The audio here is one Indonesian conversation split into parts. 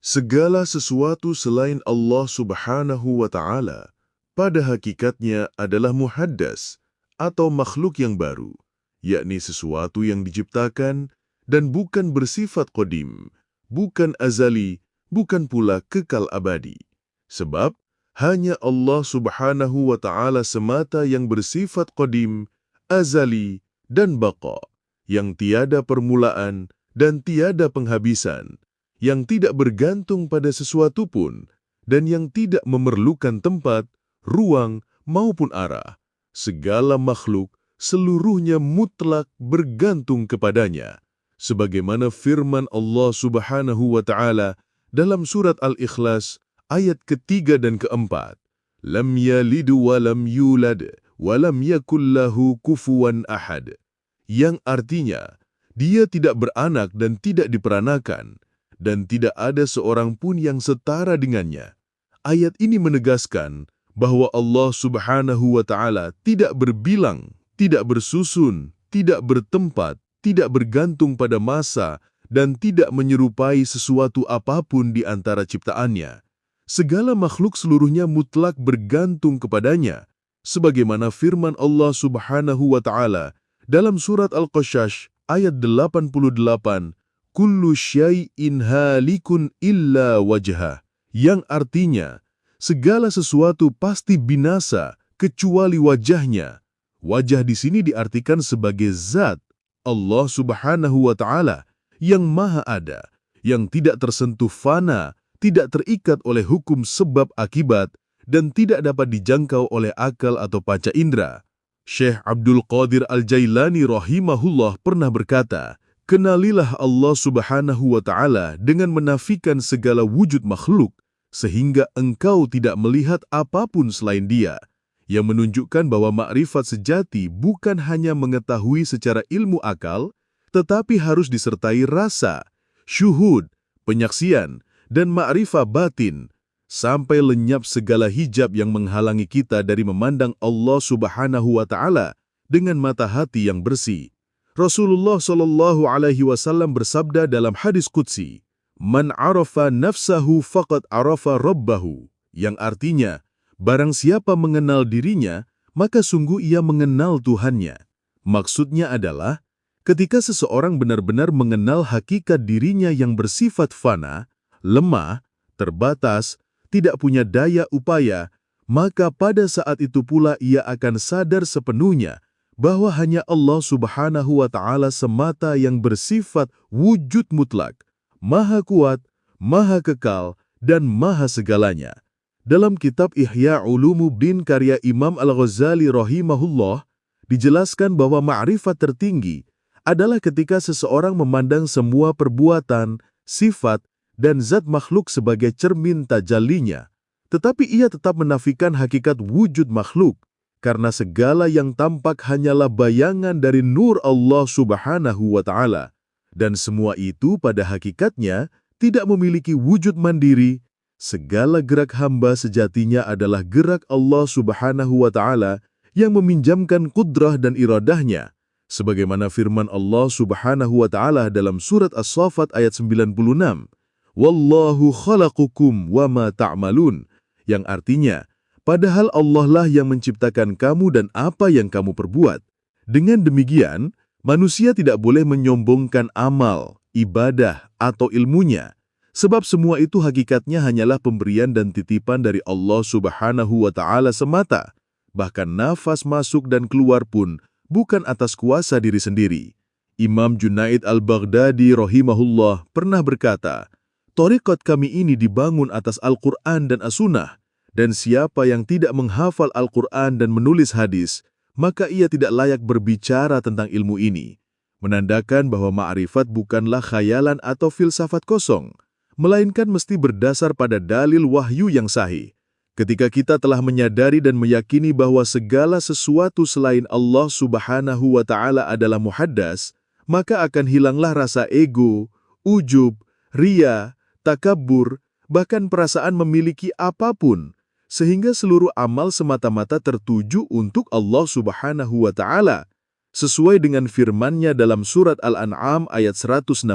Segala sesuatu selain Allah Subhanahu wa Ta'ala pada hakikatnya adalah muhaddas atau makhluk yang baru, yakni sesuatu yang diciptakan dan bukan bersifat qadim, bukan azali, bukan pula kekal abadi. Sebab hanya Allah Subhanahu wa Ta'ala semata yang bersifat qadim, azali, dan baqa, yang tiada permulaan dan tiada penghabisan, yang tidak bergantung pada sesuatu pun, dan yang tidak memerlukan tempat, ruang, maupun arah. Segala makhluk seluruhnya mutlak bergantung kepadanya. Sebagaimana firman Allah Subhanahu wa Ta'ala dalam surat Al-Ikhlas ayat ketiga dan keempat. Lam yalid wa lam yulad wa lam yakul lahu kufuwan ahad. Yang artinya, dia tidak beranak dan tidak diperanakan, dan tidak ada seorang pun yang setara dengannya. Ayat ini menegaskan bahwa Allah Subhanahu wa Ta'ala tidak berbilang, tidak bersusun, tidak bertempat, tidak bergantung pada masa, dan tidak menyerupai sesuatu apapun di antara ciptaannya. Segala makhluk seluruhnya mutlak bergantung kepadanya, sebagaimana firman Allah Subhanahu wa Ta'ala dalam surat Al-Qasas ayat 88, Kullu syai'in halikun illa wajhah, yang artinya, segala sesuatu pasti binasa kecuali wajahnya. Wajah di sini diartikan sebagai zat Allah Subhanahu wa Ta'ala yang maha ada, yang tidak tersentuh fana, tidak terikat oleh hukum sebab akibat, dan tidak dapat dijangkau oleh akal atau panca indera. Syekh Abdul Qadir Al-Jailani rahimahullah pernah berkata, kenalilah Allah Subhanahu wa Ta'ala dengan menafikan segala wujud makhluk, sehingga engkau tidak melihat apapun selain Dia, yang menunjukkan bahwa makrifat sejati bukan hanya mengetahui secara ilmu akal, tetapi harus disertai rasa, syuhud, penyaksian, dan makrifat batin, sampai lenyap segala hijab yang menghalangi kita dari memandang Allah Subhanahu wa Ta'ala dengan mata hati yang bersih. Rasulullah Shallallahu Alaihi Wasallam bersabda dalam hadis qudsi, "Man arafa nafsahu faqad arafa rabbahu," yang artinya, barang siapa mengenal dirinya, maka sungguh ia mengenal Tuhannya. Maksudnya adalah, ketika seseorang benar-benar mengenal hakikat dirinya yang bersifat fana, lemah, terbatas, tidak punya daya upaya, maka pada saat itu pula ia akan sadar sepenuhnya bahwa hanya Allah Subhanahu wa Ta'ala semata yang bersifat wujud mutlak, maha kuat, maha kekal, dan maha segalanya. Dalam kitab Ihya Ulumuddin karya Imam Al-Ghazali rahimahullah, dijelaskan bahwa ma'rifat tertinggi adalah ketika seseorang memandang semua perbuatan, sifat, dan zat makhluk sebagai cermin tajallinya, tetapi ia tetap menafikan hakikat wujud makhluk, karena segala yang tampak hanyalah bayangan dari nur Allah Subhanahu wa Ta'ala, dan semua itu pada hakikatnya tidak memiliki wujud mandiri. Segala gerak hamba sejatinya adalah gerak Allah Subhanahu wa Ta'ala yang meminjamkan kudrah dan iradahnya, sebagaimana firman Allah Subhanahu wa Ta'ala dalam surat As-Saffat ayat 96, Wallahu khalaqakum wa ma ta'malun, yang artinya, padahal Allah lah yang menciptakan kamu dan apa yang kamu perbuat. Dengan demikian, manusia tidak boleh menyombongkan amal, ibadah, atau ilmunya, sebab semua itu hakikatnya hanyalah pemberian dan titipan dari Allah Subhanahu wa Ta'ala semata. Bahkan nafas masuk dan keluar pun bukan atas kuasa diri sendiri. Imam Junaid Al-Baghdadi rahimahullah pernah berkata, "Thariqat kami ini dibangun atas Al-Quran dan As-Sunnah, dan siapa yang tidak menghafal Al-Quran dan menulis hadis, maka ia tidak layak berbicara tentang ilmu ini." Menandakan bahwa ma'rifat bukanlah khayalan atau filsafat kosong, melainkan mesti berdasar pada dalil wahyu yang sahih. Ketika kita telah menyadari dan meyakini bahwa segala sesuatu selain Allah Subhanahu wa Ta'ala adalah muhaddas, maka akan hilanglah rasa ego, ujub, ria, takabbur, bahkan perasaan memiliki apapun, sehingga seluruh amal semata-mata tertuju untuk Allah Subhanahu wa Ta'ala. Sesuai dengan firman-Nya dalam surat Al-An'am ayat 162,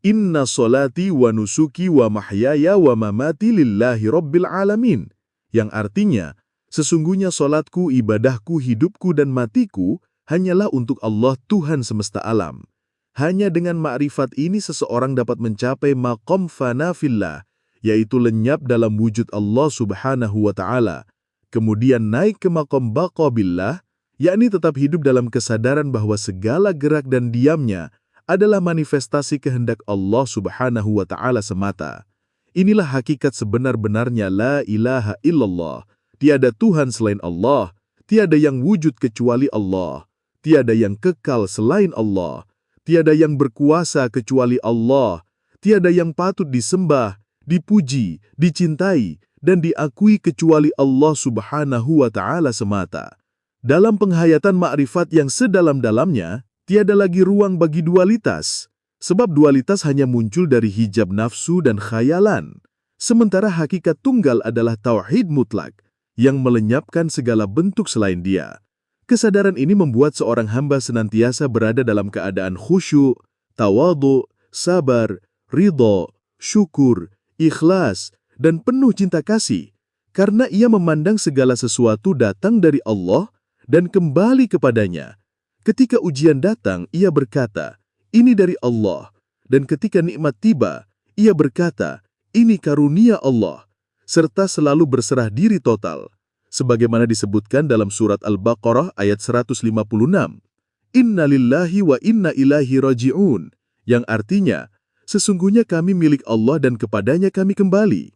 Inna solati wa nusuki wa mahyaya wa mamati lillahi rabbil alamin. Yang artinya, sesungguhnya solatku, ibadahku, hidupku dan matiku hanyalah untuk Allah Tuhan semesta alam. Hanya dengan ma'rifat ini seseorang dapat mencapai maqam fana fillah, yaitu lenyap dalam wujud Allah Subhanahu wa Ta'ala. Kemudian naik ke maqam baqa billah, yakni tetap hidup dalam kesadaran bahwa segala gerak dan diamnya adalah manifestasi kehendak Allah Subhanahu wa Ta'ala semata. Inilah hakikat sebenar-benarnya la ilaha illallah. Tiada Tuhan selain Allah, tiada yang wujud kecuali Allah, tiada yang kekal selain Allah, tiada yang berkuasa kecuali Allah, tiada yang patut disembah, dipuji, dicintai, dan diakui kecuali Allah Subhanahu wa Ta'ala semata. Dalam penghayatan makrifat yang sedalam-dalamnya, tiada lagi ruang bagi dualitas, sebab dualitas hanya muncul dari hijab nafsu dan khayalan. Sementara hakikat tunggal adalah tauhid mutlak, yang melenyapkan segala bentuk selain dia. Kesadaran ini membuat seorang hamba senantiasa berada dalam keadaan khusyuk, tawadhu, sabar, ridha, syukur, ikhlas, dan penuh cinta kasih, karena ia memandang segala sesuatu datang dari Allah dan kembali kepadanya. Ketika ujian datang, ia berkata, ini dari Allah. Dan ketika nikmat tiba, ia berkata, ini karunia Allah. Serta selalu berserah diri total. Sebagaimana disebutkan dalam surat Al-Baqarah ayat 156. Inna lillahi wa inna ilaihi raji'un. Yang artinya, sesungguhnya kami milik Allah dan kepadanya kami kembali.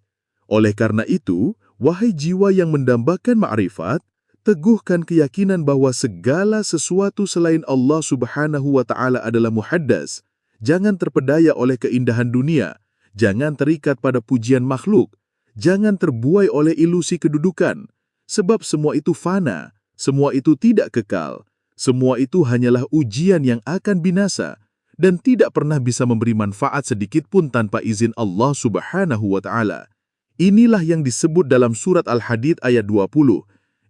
Oleh karena itu, wahai jiwa yang mendambakan ma'rifat, teguhkan keyakinan bahwa segala sesuatu selain Allah Subhanahu wa Ta'ala adalah muhaddas. Jangan terpedaya oleh keindahan dunia. Jangan terikat pada pujian makhluk. Jangan terbuai oleh ilusi kedudukan. Sebab semua itu fana. Semua itu tidak kekal. Semua itu hanyalah ujian yang akan binasa. Dan tidak pernah bisa memberi manfaat sedikit pun tanpa izin Allah Subhanahu wa Ta'ala. Inilah yang disebut dalam surat Al-Hadid ayat 20.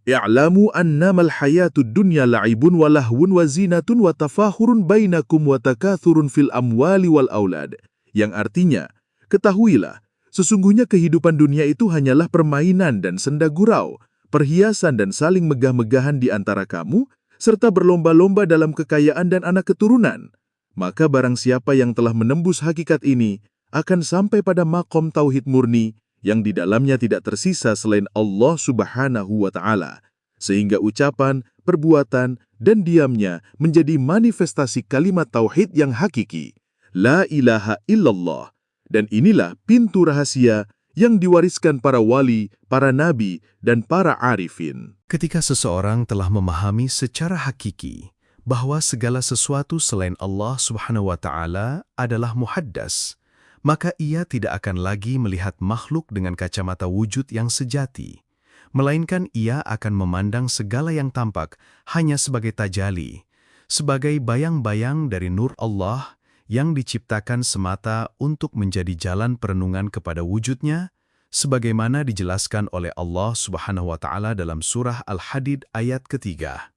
I'lamu annamal hayatud dunya la'ibun wa lahwun wa zinatun wa tafakhurun bainakum wa takathurun fil amwali wal aulad. Yang artinya, ketahuilah, sesungguhnya kehidupan dunia itu hanyalah permainan dan senda gurau, perhiasan dan saling megah-megahan di antara kamu, serta berlomba-lomba dalam kekayaan dan anak keturunan. Maka barang siapa yang telah menembus hakikat ini, akan sampai pada maqam tauhid murni, yang di dalamnya tidak tersisa selain Allah Subhanahu wa Ta'ala, sehingga ucapan, perbuatan, dan diamnya menjadi manifestasi kalimat tauhid yang hakiki, la ilaha illallah. Dan inilah pintu rahasia yang diwariskan para wali, para nabi, dan para arifin. Ketika seseorang telah memahami secara hakiki bahwa segala sesuatu selain Allah Subhanahu wa Ta'ala adalah muhaddas, maka ia tidak akan lagi melihat makhluk dengan kacamata wujud yang sejati, melainkan ia akan memandang segala yang tampak hanya sebagai tajali, sebagai bayang-bayang dari nur Allah yang diciptakan semata untuk menjadi jalan perenungan kepada wujudnya, sebagaimana dijelaskan oleh Allah Subhanahu wa Ta'ala dalam surah Al-Hadid ayat ketiga.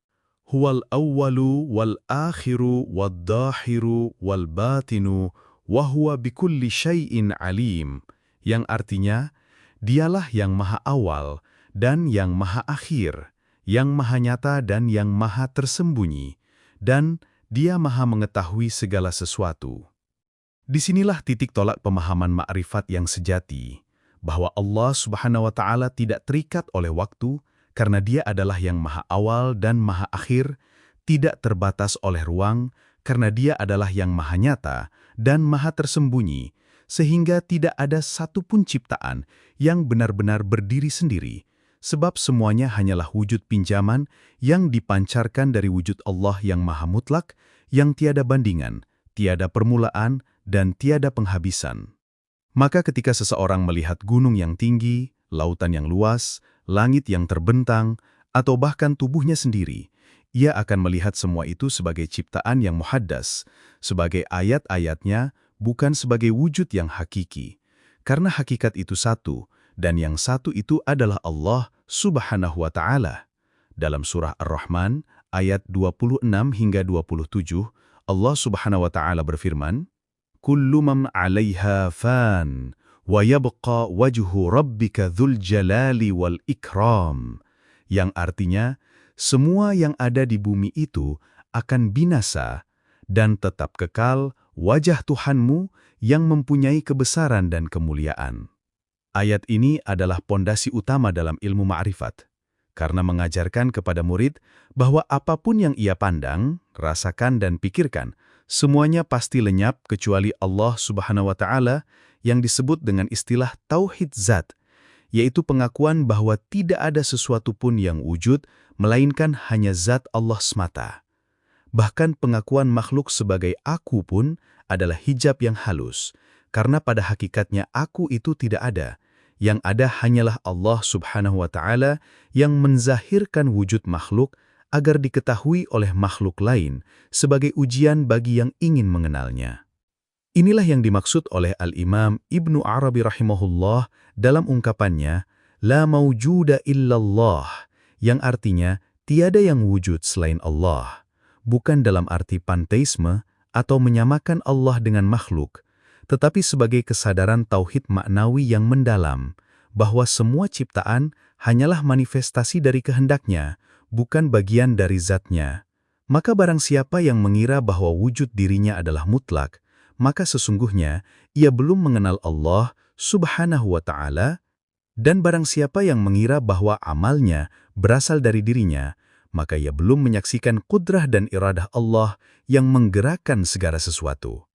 Huwal awwalu wal akhiru wal dahiru wal batinu wahuwa bikulli syai'in alim, yang artinya, dialah yang maha awal dan yang maha akhir, yang maha nyata dan yang maha tersembunyi, dan dia maha mengetahui segala sesuatu. Disinilah titik tolak pemahaman ma'rifat yang sejati, bahwa Allah Subhanahu wa Ta'ala tidak terikat oleh waktu, karena dia adalah yang maha awal dan maha akhir, tidak terbatas oleh ruang, karena dia adalah yang maha nyata dan maha tersembunyi, sehingga tidak ada satupun ciptaan yang benar-benar berdiri sendiri, sebab semuanya hanyalah wujud pinjaman yang dipancarkan dari wujud Allah yang maha mutlak, yang tiada bandingan, tiada permulaan, dan tiada penghabisan. Maka ketika seseorang melihat gunung yang tinggi, lautan yang luas, langit yang terbentang, atau bahkan tubuhnya sendiri, ia akan melihat semua itu sebagai ciptaan yang muhaddas, sebagai ayat-ayatnya, bukan sebagai wujud yang hakiki. Karena hakikat itu satu, dan yang satu itu adalah Allah Subhanahu wa Ta'ala. Dalam surah Ar-Rahman, ayat 26 hingga 27, Allah Subhanahu wa Ta'ala berfirman, kullu man 'alaiha fan, wa yabqa wajhu rabbika dzul jalali wal ikram. Yang artinya, semua yang ada di bumi itu akan binasa, dan tetap kekal wajah Tuhanmu yang mempunyai kebesaran dan kemuliaan. Ayat ini adalah pondasi utama dalam ilmu ma'rifat, karena mengajarkan kepada murid bahwa apapun yang ia pandang, rasakan dan pikirkan, semuanya pasti lenyap kecuali Allah Subhanahu wa Ta'ala yang disebut dengan istilah tauhid zat, yaitu pengakuan bahwa tidak ada sesuatu pun yang wujud, melainkan hanya zat Allah semata. Bahkan pengakuan makhluk sebagai aku pun adalah hijab yang halus, karena pada hakikatnya aku itu tidak ada. Yang ada hanyalah Allah Subhanahu wa Ta'ala yang menzahirkan wujud makhluk agar diketahui oleh makhluk lain sebagai ujian bagi yang ingin mengenalnya. Inilah yang dimaksud oleh Al-Imam Ibnu Arabi rahimahullah dalam ungkapannya, La mawjuda illallah, yang artinya tiada yang wujud selain Allah, bukan dalam arti panteisme atau menyamakan Allah dengan makhluk, tetapi sebagai kesadaran tauhid maknawi yang mendalam, bahwa semua ciptaan hanyalah manifestasi dari kehendaknya, bukan bagian dari zatnya. Maka barang siapa yang mengira bahwa wujud dirinya adalah mutlak, maka sesungguhnya ia belum mengenal Allah Subhanahu wa Ta'ala, dan barang siapa yang mengira bahwa amalnya berasal dari dirinya, maka ia belum menyaksikan kudrah dan iradah Allah yang menggerakkan segala sesuatu.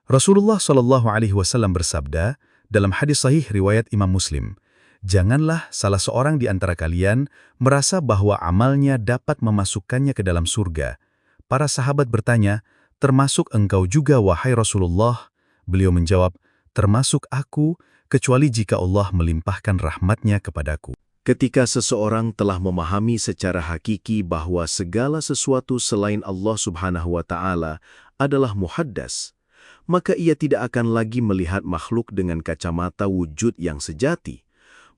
Rasulullah SAW bersabda dalam hadis sahih riwayat Imam Muslim, janganlah salah seorang di antara kalian merasa bahwa amalnya dapat memasukkannya ke dalam surga. Para sahabat bertanya, termasuk engkau juga wahai Rasulullah? Beliau menjawab, termasuk aku, kecuali jika Allah melimpahkan rahmatnya kepadaku. Ketika seseorang telah memahami secara hakiki bahwa segala sesuatu selain Allah Subhanahu wa Ta'ala adalah muhaddas, maka ia tidak akan lagi melihat makhluk dengan kacamata wujud yang sejati,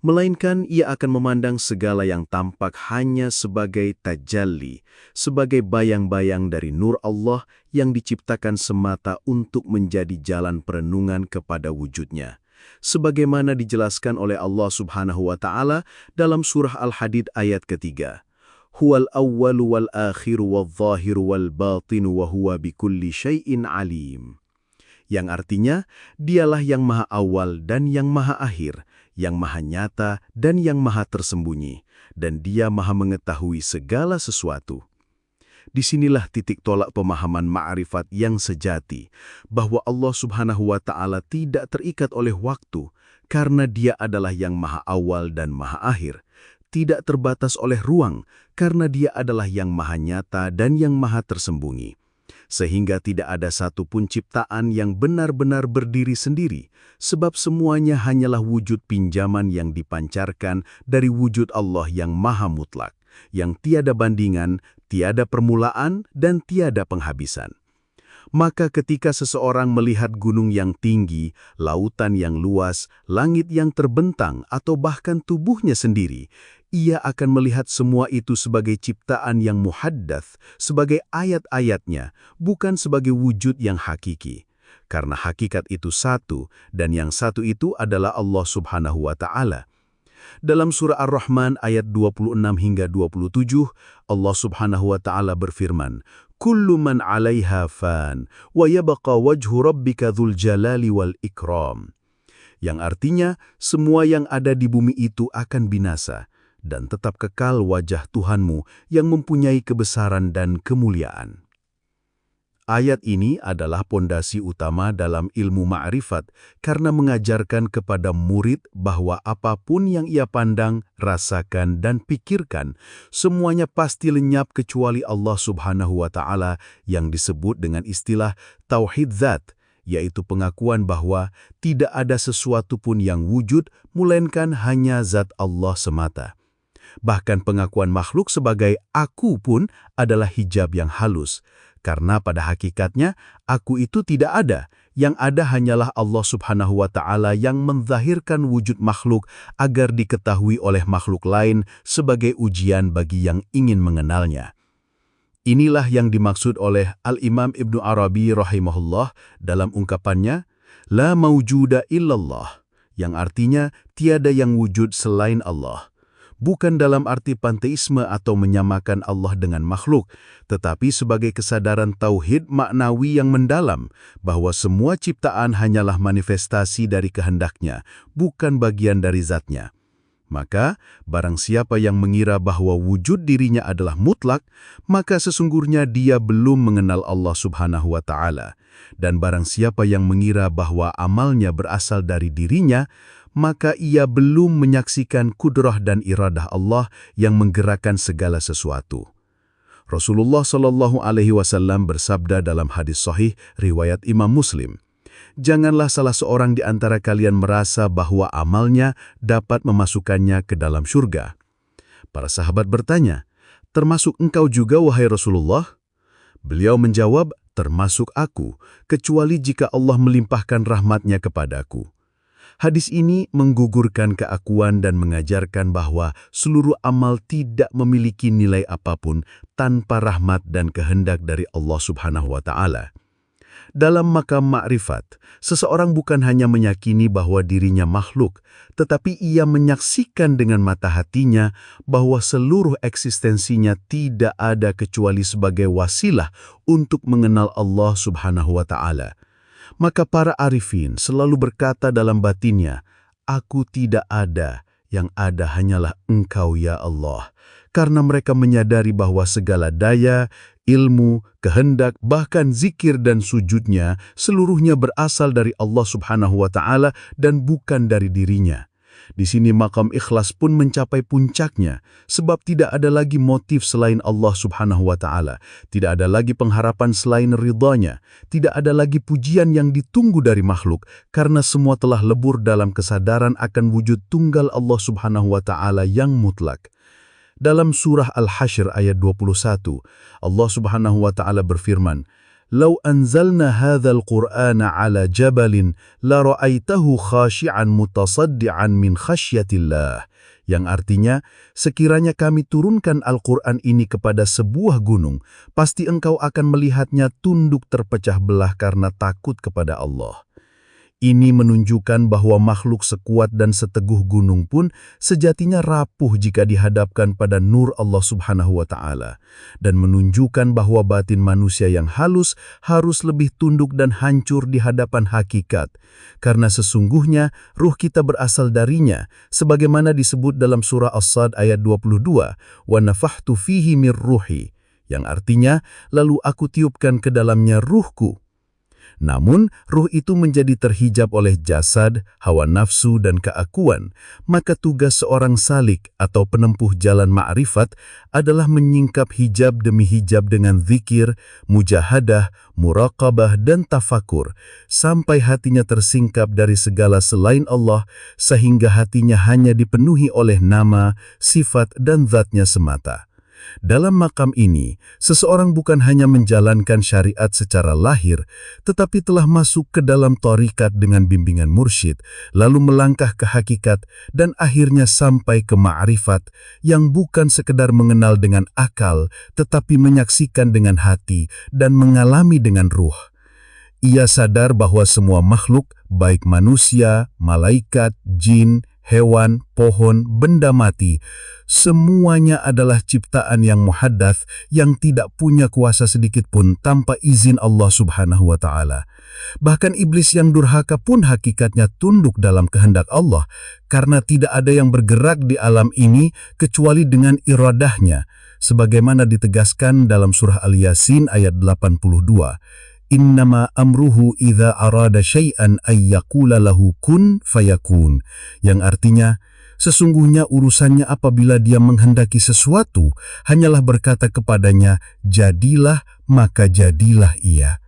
melainkan ia akan memandang segala yang tampak hanya sebagai tajalli, sebagai bayang-bayang dari nur Allah yang diciptakan semata untuk menjadi jalan perenungan kepada wujudnya. Sebagaimana dijelaskan oleh Allah Subhanahu wa Ta'ala dalam surah Al-Hadid ayat ketiga. Huwal awwalu wal akhiru wal zahiru wal batinu wa huwa bikulli syai'in alim. Yang artinya, dialah yang maha awal dan yang maha akhir, yang maha nyata dan yang maha tersembunyi, dan dia maha mengetahui segala sesuatu. Disinilah titik tolak pemahaman ma'rifat yang sejati, bahwa Allah Subhanahu wa Ta'ala tidak terikat oleh waktu, karena dia adalah yang maha awal dan maha akhir, tidak terbatas oleh ruang, karena dia adalah yang maha nyata dan yang maha tersembunyi. Sehingga tidak ada satupun ciptaan yang benar-benar berdiri sendiri, sebab semuanya hanyalah wujud pinjaman yang dipancarkan dari wujud Allah yang maha mutlak, yang tiada bandingan, tiada permulaan, dan tiada penghabisan. Maka ketika seseorang melihat gunung yang tinggi, lautan yang luas, langit yang terbentang, atau bahkan tubuhnya sendiri, ia akan melihat semua itu sebagai ciptaan yang muhaddats, sebagai ayat-ayatnya, bukan sebagai wujud yang hakiki. Karena hakikat itu satu, dan yang satu itu adalah Allah Subhanahu wa Ta'ala. Dalam surah Ar-Rahman ayat 26 hingga 27, Allah Subhanahu wa Ta'ala berfirman, Kullu man 'alaiha fan, wa yabqa wajhu rabbika dzul jalali wal ikram. Yang artinya, semua yang ada di bumi itu akan binasa, dan tetap kekal wajah Tuhanmu yang mempunyai kebesaran dan kemuliaan. Ayat ini adalah pondasi utama dalam ilmu ma'rifat karena mengajarkan kepada murid bahwa apapun yang ia pandang, rasakan, dan pikirkan, semuanya pasti lenyap kecuali Allah Subhanahu wa Ta'ala yang disebut dengan istilah tauhid zat, yaitu pengakuan bahwa tidak ada sesuatu pun yang wujud, melainkan hanya zat Allah semata. Bahkan pengakuan makhluk sebagai aku pun adalah hijab yang halus, karena pada hakikatnya aku itu tidak ada, yang ada hanyalah Allah Subhanahu wa Ta'ala yang menzahirkan wujud makhluk agar diketahui oleh makhluk lain sebagai ujian bagi yang ingin mengenalnya. Inilah yang dimaksud oleh Al-Imam Ibnu Arabi rahimahullah dalam ungkapannya, La mawjuda illallah, yang artinya tiada yang wujud selain Allah. Bukan dalam arti panteisme atau menyamakan Allah dengan makhluk, tetapi sebagai kesadaran tauhid maknawi yang mendalam bahwa semua ciptaan hanyalah manifestasi dari kehendaknya, bukan bagian dari zatnya. Maka, barang siapa yang mengira bahwa wujud dirinya adalah mutlak, maka sesungguhnya dia belum mengenal Allah Subhanahu wa Ta'ala. Dan barang siapa yang mengira bahwa amalnya berasal dari dirinya, maka ia belum menyaksikan kudrah dan iradah Allah yang menggerakkan segala sesuatu. Rasulullah SAW bersabda dalam hadis sahih riwayat Imam Muslim, Janganlah salah seorang di antara kalian merasa bahwa amalnya dapat memasukkannya ke dalam surga. Para sahabat bertanya, termasuk engkau juga wahai Rasulullah? Beliau menjawab, termasuk aku, kecuali jika Allah melimpahkan rahmatnya kepadaku. Hadis ini menggugurkan keakuan dan mengajarkan bahwa seluruh amal tidak memiliki nilai apapun tanpa rahmat dan kehendak dari Allah Subhanahu wa Ta'ala. Dalam makam ma'rifat, seseorang bukan hanya meyakini bahwa dirinya makhluk, tetapi ia menyaksikan dengan mata hatinya bahwa seluruh eksistensinya tidak ada kecuali sebagai wasilah untuk mengenal Allah Subhanahu wa Ta'ala. Maka para arifin selalu berkata dalam batinnya, Aku tidak ada, yang ada hanyalah Engkau ya Allah. Karena mereka menyadari bahwa segala daya, ilmu, kehendak, bahkan zikir dan sujudnya seluruhnya berasal dari Allah Subhanahu wa Ta'ala dan bukan dari dirinya. Di sini makam ikhlas pun mencapai puncaknya, sebab tidak ada lagi motif selain Allah Subhanahu wa Ta'ala, tidak ada lagi pengharapan selain ridhanya, tidak ada lagi pujian yang ditunggu dari makhluk, karena semua telah lebur dalam kesadaran akan wujud tunggal Allah Subhanahu wa Ta'ala yang mutlak. Dalam surah Al-Hasyr ayat 21, Allah Subhanahu wa Ta'ala berfirman, "Lau anzalna hadzal Qur'ana 'ala jabalin la ra'aitahu khashi'an mutasaddian min khasyatillah." Yang artinya, sekiranya kami turunkan Al-Qur'an ini kepada sebuah gunung, pasti engkau akan melihatnya tunduk terpecah belah karena takut kepada Allah. Ini menunjukkan bahwa makhluk sekuat dan seteguh gunung pun sejatinya rapuh jika dihadapkan pada nur Allah Subhanahu wa Ta'ala, dan menunjukkan bahwa batin manusia yang halus harus lebih tunduk dan hancur di hadapan hakikat, karena sesungguhnya ruh kita berasal darinya, sebagaimana disebut dalam surah As-Sad ayat 22, "Wa nafahtu fihi mir ruhi", yang artinya, lalu aku tiupkan ke dalamnya ruhku. Namun, ruh itu menjadi terhijab oleh jasad, hawa nafsu, dan keakuan, maka tugas seorang salik atau penempuh jalan ma'rifat adalah menyingkap hijab demi hijab dengan zikir, mujahadah, muraqabah, dan tafakur, sampai hatinya tersingkap dari segala selain Allah, sehingga hatinya hanya dipenuhi oleh nama, sifat, dan zatnya semata. Dalam makam ini, seseorang bukan hanya menjalankan syariat secara lahir, tetapi telah masuk ke dalam thariqat dengan bimbingan mursyid, lalu melangkah ke hakikat, dan akhirnya sampai ke ma'rifat, yang bukan sekedar mengenal dengan akal, tetapi menyaksikan dengan hati dan mengalami dengan ruh. Ia sadar bahwa semua makhluk, baik manusia, malaikat, jin, hewan, pohon, benda mati, semuanya adalah ciptaan yang muhaddats yang tidak punya kuasa sedikit pun tanpa izin Allah Subhanahu wa Ta'ala. Bahkan iblis yang durhaka pun hakikatnya tunduk dalam kehendak Allah, karena tidak ada yang bergerak di alam ini kecuali dengan iradahnya, sebagaimana ditegaskan dalam surah Al-Yasin ayat 82. Innama amruhu idza arada syai'an ay yaqula lahu kun fayakun, yang artinya sesungguhnya urusannya apabila dia menghendaki sesuatu hanyalah berkata kepadanya jadilah, maka jadilah ia.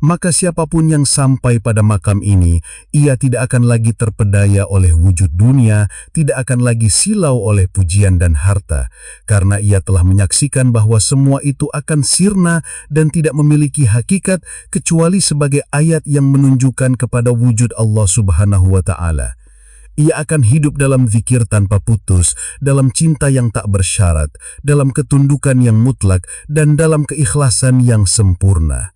Maka siapapun yang sampai pada makam ini, ia tidak akan lagi terpedaya oleh wujud dunia, tidak akan lagi silau oleh pujian dan harta, karena ia telah menyaksikan bahwa semua itu akan sirna dan tidak memiliki hakikat kecuali sebagai ayat yang menunjukkan kepada wujud Allah Subhanahu wa Ta'ala. Ia akan hidup dalam zikir tanpa putus, dalam cinta yang tak bersyarat, dalam ketundukan yang mutlak, dan dalam keikhlasan yang sempurna.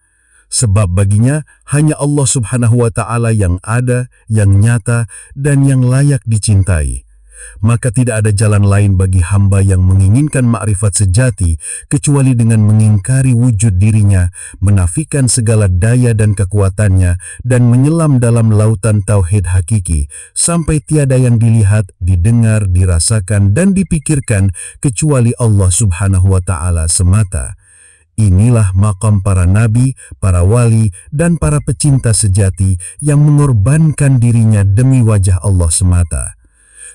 Sebab baginya hanya Allah Subhanahu wa Ta'ala yang ada, yang nyata, dan yang layak dicintai. Maka tidak ada jalan lain bagi hamba yang menginginkan ma'rifat sejati kecuali dengan mengingkari wujud dirinya, menafikan segala daya dan kekuatannya, dan menyelam dalam lautan tauhid hakiki sampai tiada yang dilihat, didengar, dirasakan, dan dipikirkan kecuali Allah Subhanahu wa Ta'ala semata. Inilah makam para nabi, para wali, dan para pecinta sejati yang mengorbankan dirinya demi wajah Allah semata.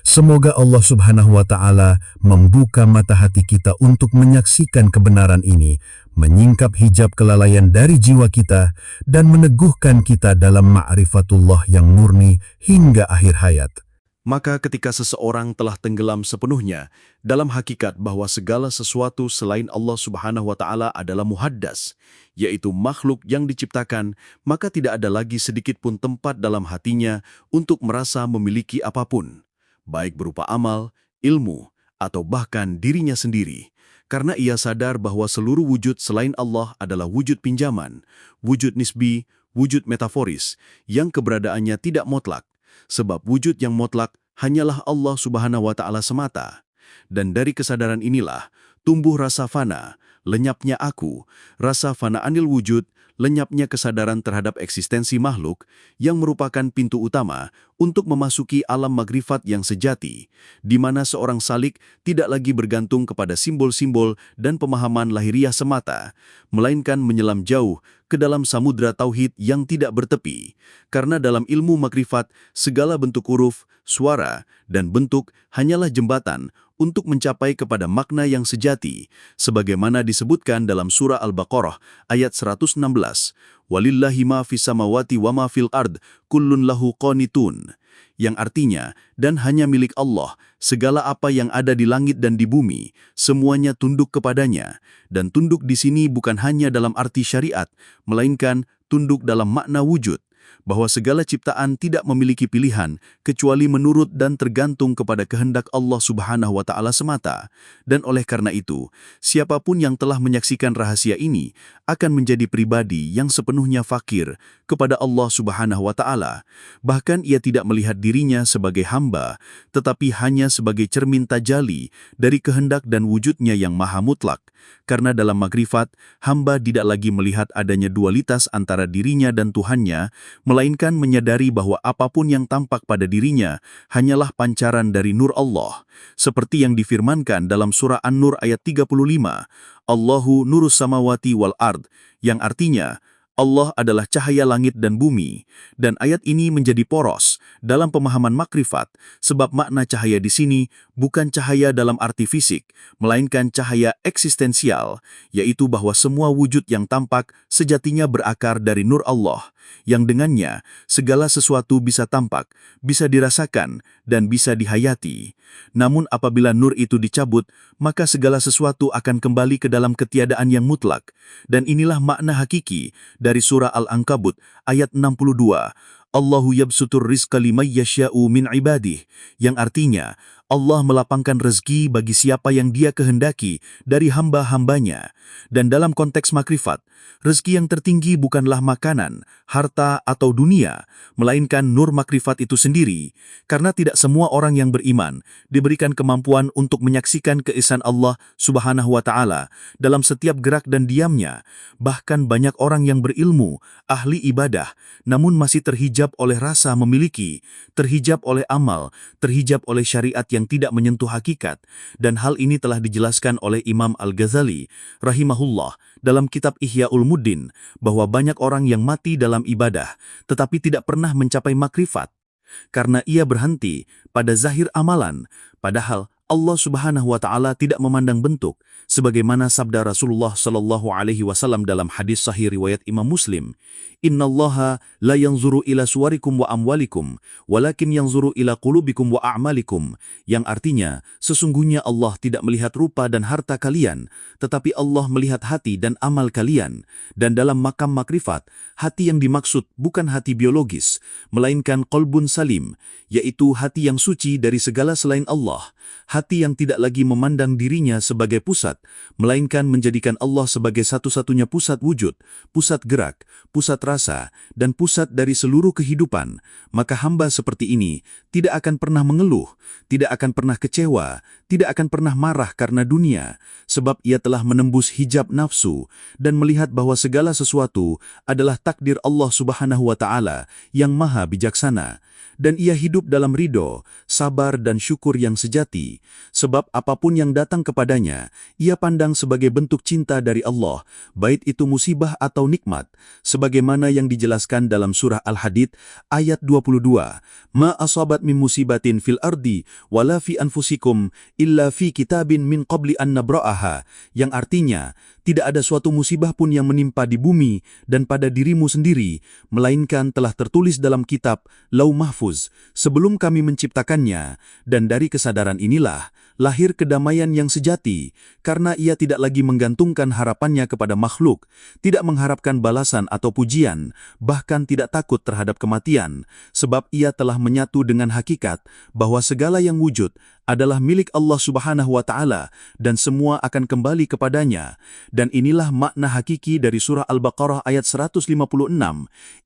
Semoga Allah Subhanahu wa Ta'ala membuka mata hati kita untuk menyaksikan kebenaran ini, menyingkap hijab kelalaian dari jiwa kita, dan meneguhkan kita dalam ma'rifatullah yang murni hingga akhir hayat. Maka ketika seseorang telah tenggelam sepenuhnya dalam hakikat bahwa segala sesuatu selain Allah Subhanahu wa Ta'ala adalah muhaddas, yaitu makhluk yang diciptakan, maka tidak ada lagi sedikit pun tempat dalam hatinya untuk merasa memiliki apapun, baik berupa amal, ilmu, atau bahkan dirinya sendiri. Karena ia sadar bahwa seluruh wujud selain Allah adalah wujud pinjaman, wujud nisbi, wujud metaforis, yang keberadaannya tidak mutlak. Sebab wujud yang mutlak hanyalah Allah Subhanahu wa Ta'ala semata. Dan dari kesadaran inilah tumbuh rasa fana, lenyapnya aku, rasa fana anil wujud, lenyapnya kesadaran terhadap eksistensi makhluk yang merupakan pintu utama untuk memasuki alam magrifat yang sejati, di mana seorang salik tidak lagi bergantung kepada simbol-simbol dan pemahaman lahiriah semata, melainkan menyelam jauh ke dalam samudra tauhid yang tidak bertepi. Karena dalam ilmu makrifat, segala bentuk huruf, suara, dan bentuk hanyalah jembatan untuk mencapai kepada makna yang sejati, sebagaimana disebutkan dalam surah Al-Baqarah ayat 116, "Walillahi ma fis samawati wa ma fil ard, kullun lahu qanitun," yang artinya, dan hanya milik Allah, segala apa yang ada di langit dan di bumi, semuanya tunduk kepadanya. Dan tunduk di sini bukan hanya dalam arti syariat, melainkan tunduk dalam makna wujud, bahwa segala ciptaan tidak memiliki pilihan kecuali menurut dan tergantung kepada kehendak Allah Subhanahu wa Ta'ala semata. Dan oleh karena itu, siapapun yang telah menyaksikan rahasia ini akan menjadi pribadi yang sepenuhnya fakir kepada Allah Subhanahu wa Ta'ala. Bahkan ia tidak melihat dirinya sebagai hamba, tetapi hanya sebagai cermin tajali dari kehendak dan wujudnya yang maha mutlak. Karena dalam makrifat, hamba tidak lagi melihat adanya dualitas antara dirinya dan Tuhannya, melainkan menyadari bahwa apapun yang tampak pada dirinya hanyalah pancaran dari nur Allah. Seperti yang difirmankan dalam surah An-Nur ayat 35, "Allahu nurus samawati wal ard," yang artinya, Allah adalah cahaya langit dan bumi. Dan ayat ini menjadi poros dalam pemahaman makrifat, sebab makna cahaya di sini bukan cahaya dalam arti fisik, melainkan cahaya eksistensial, yaitu bahwa semua wujud yang tampak sejatinya berakar dari nur Allah, yang dengannya segala sesuatu bisa tampak, bisa dirasakan, dan bisa dihayati. Namun apabila nur itu dicabut, maka segala sesuatu akan kembali ke dalam ketiadaan yang mutlak. Dan inilah makna hakiki dari surah Al-Ankabut ayat 62, "Allahu yabsutur rizqa liman yasha'u min ibadih," yang artinya, Allah melapangkan rezeki bagi siapa yang Dia kehendaki dari hamba-hambanya. Dan dalam konteks makrifat, rezeki yang tertinggi bukanlah makanan, harta, atau dunia, melainkan nur makrifat itu sendiri. Karena tidak semua orang yang beriman diberikan kemampuan untuk menyaksikan keesaan Allah Subhanahu wa Ta'ala dalam setiap gerak dan diamnya. Bahkan banyak orang yang berilmu, ahli ibadah, namun masih terhijab oleh rasa memiliki, terhijab oleh amal, terhijab oleh syariat yang tidak menyentuh hakikat. Dan hal ini telah dijelaskan oleh Imam Al-Ghazali rahimahullah dalam kitab Ihya Ulumuddin, bahwa banyak orang yang mati dalam ibadah tetapi tidak pernah mencapai makrifat karena ia berhenti pada zahir amalan, padahal Allah Subhanahu wa Ta'ala tidak memandang bentuk, sebagaimana sabda Rasulullah Shallallahu Alaihi Wasallam dalam hadis sahih riwayat Imam Muslim, Innallaha la yanzuru ila suwarikum wa amwalikum, walakin yanzuru ila qulubikum wa a'malikum, yang artinya, sesungguhnya Allah tidak melihat rupa dan harta kalian, tetapi Allah melihat hati dan amal kalian. Dan dalam makam makrifat, hati yang dimaksud bukan hati biologis, melainkan qalbun salim, yaitu hati yang suci dari segala selain Allah, hati yang tidak lagi memandang dirinya sebagai pusat, melainkan menjadikan Allah sebagai satu-satunya pusat wujud, pusat gerak, pusat rasa, dan pusat dari seluruh kehidupan. Maka hamba seperti ini tidak akan pernah mengeluh, tidak akan pernah kecewa, tidak akan pernah marah karena dunia, sebab ia telah menembus hijab nafsu dan melihat bahwa segala sesuatu adalah takdir Allah Subhanahu wa Ta'ala yang maha bijaksana. Dan ia hidup dalam ridho, sabar dan syukur yang sejati, sebab apapun yang datang kepadanya, ia pandang sebagai bentuk cinta dari Allah, baik itu musibah atau nikmat, sebagaimana yang dijelaskan dalam surah Al-Hadid ayat 22, Ma asabat min musibatin fil ardi, wala fi anfusikum, illa fi kitabin min qabli an nabra'aha, yang artinya, tidak ada suatu musibah pun yang menimpa di bumi dan pada dirimu sendiri, melainkan telah tertulis dalam kitab Lauh Mahfuz sebelum kami menciptakannya, dan dari kesadaran inilah lahir kedamaian yang sejati, karena ia tidak lagi menggantungkan harapannya kepada makhluk, tidak mengharapkan balasan atau pujian, bahkan tidak takut terhadap kematian, sebab ia telah menyatu dengan hakikat bahwa segala yang wujud adalah milik Allah Subhanahu wa Ta'ala dan semua akan kembali kepadanya. Dan inilah makna hakiki dari surah Al-Baqarah ayat 156,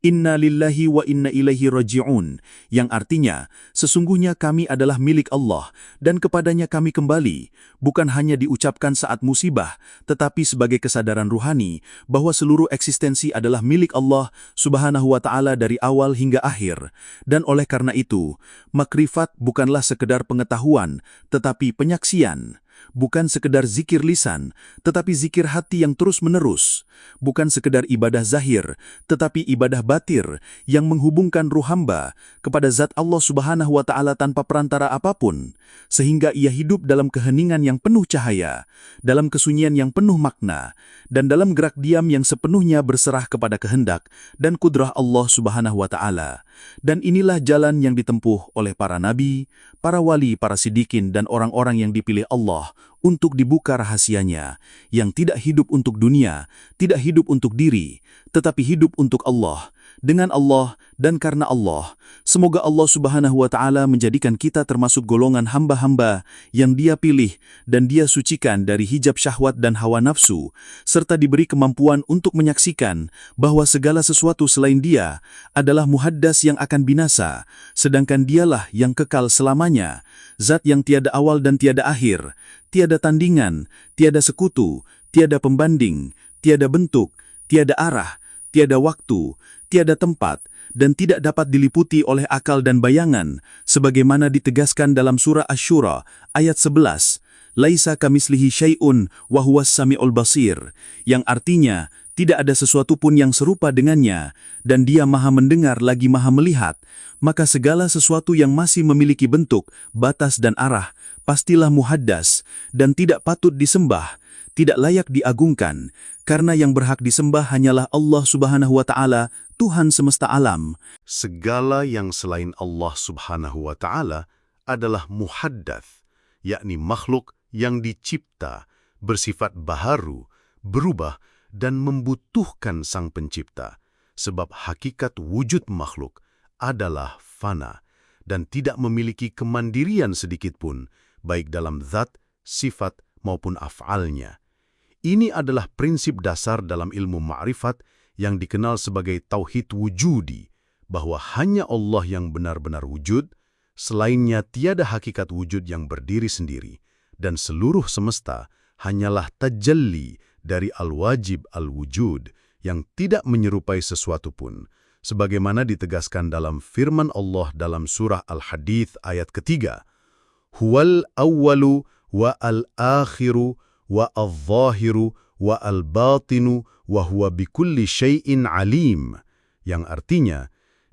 Inna lillahi wa inna ilaihi raji'un, yang artinya, sesungguhnya kami adalah milik Allah dan kepadanya kami kembali, bukan hanya diucapkan saat musibah, tetapi sebagai kesadaran ruhani bahwa seluruh eksistensi adalah milik Allah Subhanahu wa Ta'ala dari awal hingga akhir. Dan oleh karena itu, makrifat bukanlah sekedar pengetahuan, tetapi penyaksian. Bukan sekedar zikir lisan, tetapi zikir hati yang terus-menerus. Bukan sekedar ibadah zahir, tetapi ibadah batir yang menghubungkan ruh hamba kepada zat Allah Subhanahu wa Ta'ala tanpa perantara apapun, sehingga ia hidup dalam keheningan yang penuh cahaya, dalam kesunyian yang penuh makna, dan dalam gerak diam yang sepenuhnya berserah kepada kehendak dan kudrah Allah Subhanahu wa Ta'ala. Dan inilah jalan yang ditempuh oleh para nabi, para wali, para sidikin, dan orang-orang yang dipilih Allah untuk dibuka rahasianya, yang tidak hidup untuk dunia, tidak hidup untuk diri, tetapi hidup untuk Allah, dengan Allah, dan karena Allah. Semoga Allah Subhanahu wa Ta'ala menjadikan kita termasuk golongan hamba-hamba yang Dia pilih dan Dia sucikan dari hijab syahwat dan hawa nafsu, serta diberi kemampuan untuk menyaksikan bahwa segala sesuatu selain Dia adalah muhaddas yang akan binasa, sedangkan Dialah yang kekal selamanya, zat yang tiada awal dan tiada akhir, tiada tandingan, tiada sekutu, tiada pembanding, tiada bentuk, tiada arah, tiada waktu, tiada tempat, dan tidak dapat diliputi oleh akal dan bayangan, sebagaimana ditegaskan dalam surah Asy-Syura ayat 11, Laisa kamislihi syai'un wa huwas sami'ul basir, yang artinya tidak ada sesuatu pun yang serupa dengannya, dan Dia maha mendengar lagi maha melihat. Maka segala sesuatu yang masih memiliki bentuk, batas dan arah, pastilah muhaddas, dan tidak patut disembah, tidak layak diagungkan, karena yang berhak disembah hanyalah Allah Subhanahu wa Ta'ala, Tuhan semesta alam. Segala yang selain Allah Subhanahu wa Ta'ala adalah muhaddats, yakni makhluk yang dicipta, bersifat baharu, berubah, dan membutuhkan Sang Pencipta, sebab hakikat wujud makhluk adalah fana dan tidak memiliki kemandirian sedikitpun, baik dalam zat, sifat, maupun af'alnya. Ini adalah prinsip dasar dalam ilmu ma'rifat yang dikenal sebagai tauhid wujudi, bahwa hanya Allah yang benar-benar wujud, selainnya tiada hakikat wujud yang berdiri sendiri, dan seluruh semesta hanyalah tajalli dari al-wajib al-wujud yang tidak menyerupai sesuatu pun, sebagaimana ditegaskan dalam firman Allah dalam surah Al-Hadid ayat ketiga, Huwal awwalu wa al-akhiru wa al-zahiru wa al-batinu wa huwa bikulli syai'in alim, yang artinya,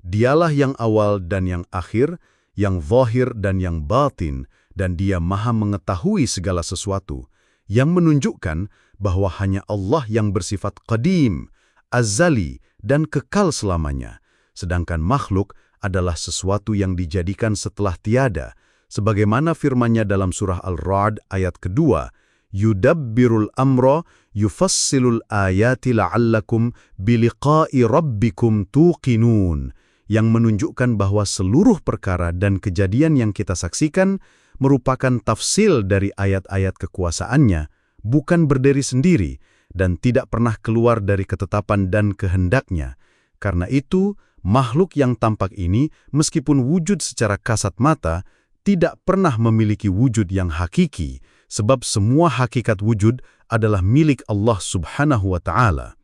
Dialah yang awal dan yang akhir, yang zahir dan yang batin, dan Dia Maha mengetahui segala sesuatu, yang menunjukkan bahwa hanya Allah yang bersifat qadim, azali, dan kekal selamanya, sedangkan makhluk adalah sesuatu yang dijadikan setelah tiada, sebagaimana firman-Nya dalam surah Al-Ra'd ayat kedua, yudabbirul amra yufassilul ayati la'allakum biliqa'i rabbikum tuqinun, yang menunjukkan bahwa seluruh perkara dan kejadian yang kita saksikan merupakan tafsil dari ayat-ayat kekuasaannya, bukan berdiri sendiri dan tidak pernah keluar dari ketetapan dan kehendak-Nya. Karena itu, makhluk yang tampak ini, meskipun wujud secara kasat mata, tidak pernah memiliki wujud yang hakiki, sebab semua hakikat wujud adalah milik Allah Subhanahu wa Ta'ala.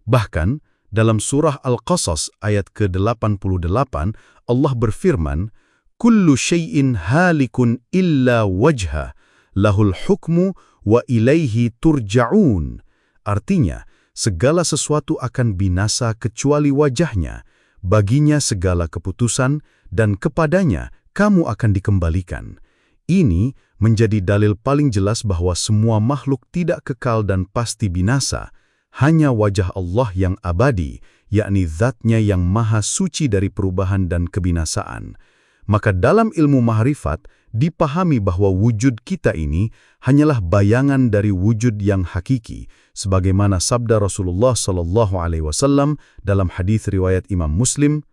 Bahkan, dalam surah Al-Qasas ayat ke-88, Allah berfirman, "Kullu syai'in halikun illa wajha, lahul hukmu wa ilaihi turja'un." Artinya, segala sesuatu akan binasa kecuali wajah-Nya, baginya segala keputusan, dan kepadanya kamu akan dikembalikan. Ini menjadi dalil paling jelas bahwa semua makhluk tidak kekal dan pasti binasa, hanya wajah Allah yang abadi, yakni Zat-Nya yang maha suci dari perubahan dan kebinasaan. Maka dalam ilmu mahrifat, dipahami bahwa wujud kita ini hanyalah bayangan dari wujud yang hakiki, sebagaimana sabda Rasulullah SAW dalam hadis riwayat Imam Muslim,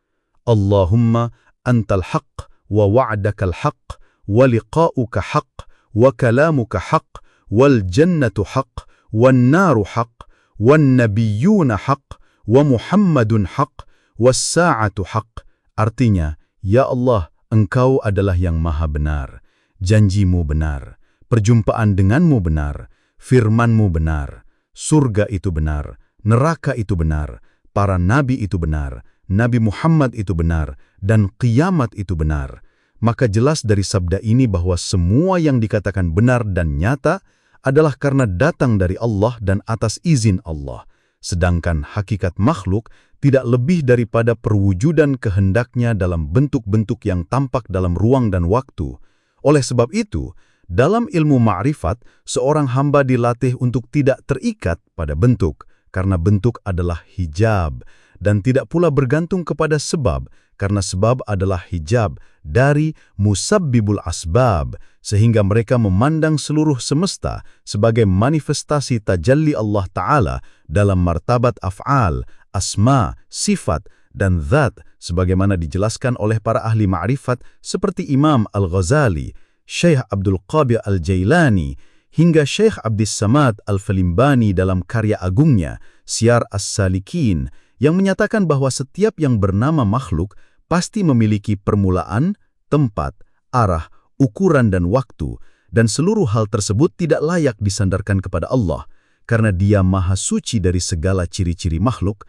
"Allahumma antal haqq wa wa'dakal haqq wa liqa'uka haqq wa kalamuka haqq wal jannatu haqq wan naru haqq wan nabiyyuna haqq wa Muhammadun haqq was sa'atu haqq." Artinya, ya Allah, Engkau adalah yang maha benar, janjimu benar, perjumpaan denganmu benar, firmanmu benar, surga itu benar, neraka itu benar, para nabi itu benar, Nabi Muhammad itu benar, dan kiamat itu benar. Maka jelas dari sabda ini bahwa semua yang dikatakan benar dan nyata adalah karena datang dari Allah dan atas izin Allah. Sedangkan hakikat makhluk tidak lebih daripada perwujudan kehendak-Nya dalam bentuk-bentuk yang tampak dalam ruang dan waktu. Oleh sebab itu, dalam ilmu ma'rifat, seorang hamba dilatih untuk tidak terikat pada bentuk, karena bentuk adalah hijab, dan tidak pula bergantung kepada sebab, karena sebab adalah hijab dari musabbibul asbab, sehingga mereka memandang seluruh semesta sebagai manifestasi tajalli Allah Ta'ala dalam martabat af'al, asma, sifat, dan zat, sebagaimana dijelaskan oleh para ahli ma'rifat seperti Imam Al-Ghazali, Syekh Abdul Qadir Al-Jailani, hingga Syekh Abdis Samad Al-Falimbani dalam karya agungnya, Syiar As-Salikin, yang menyatakan bahwa setiap yang bernama makhluk pasti memiliki permulaan, tempat, arah, ukuran dan waktu, dan seluruh hal tersebut tidak layak disandarkan kepada Allah, karena Dia maha suci dari segala ciri-ciri makhluk.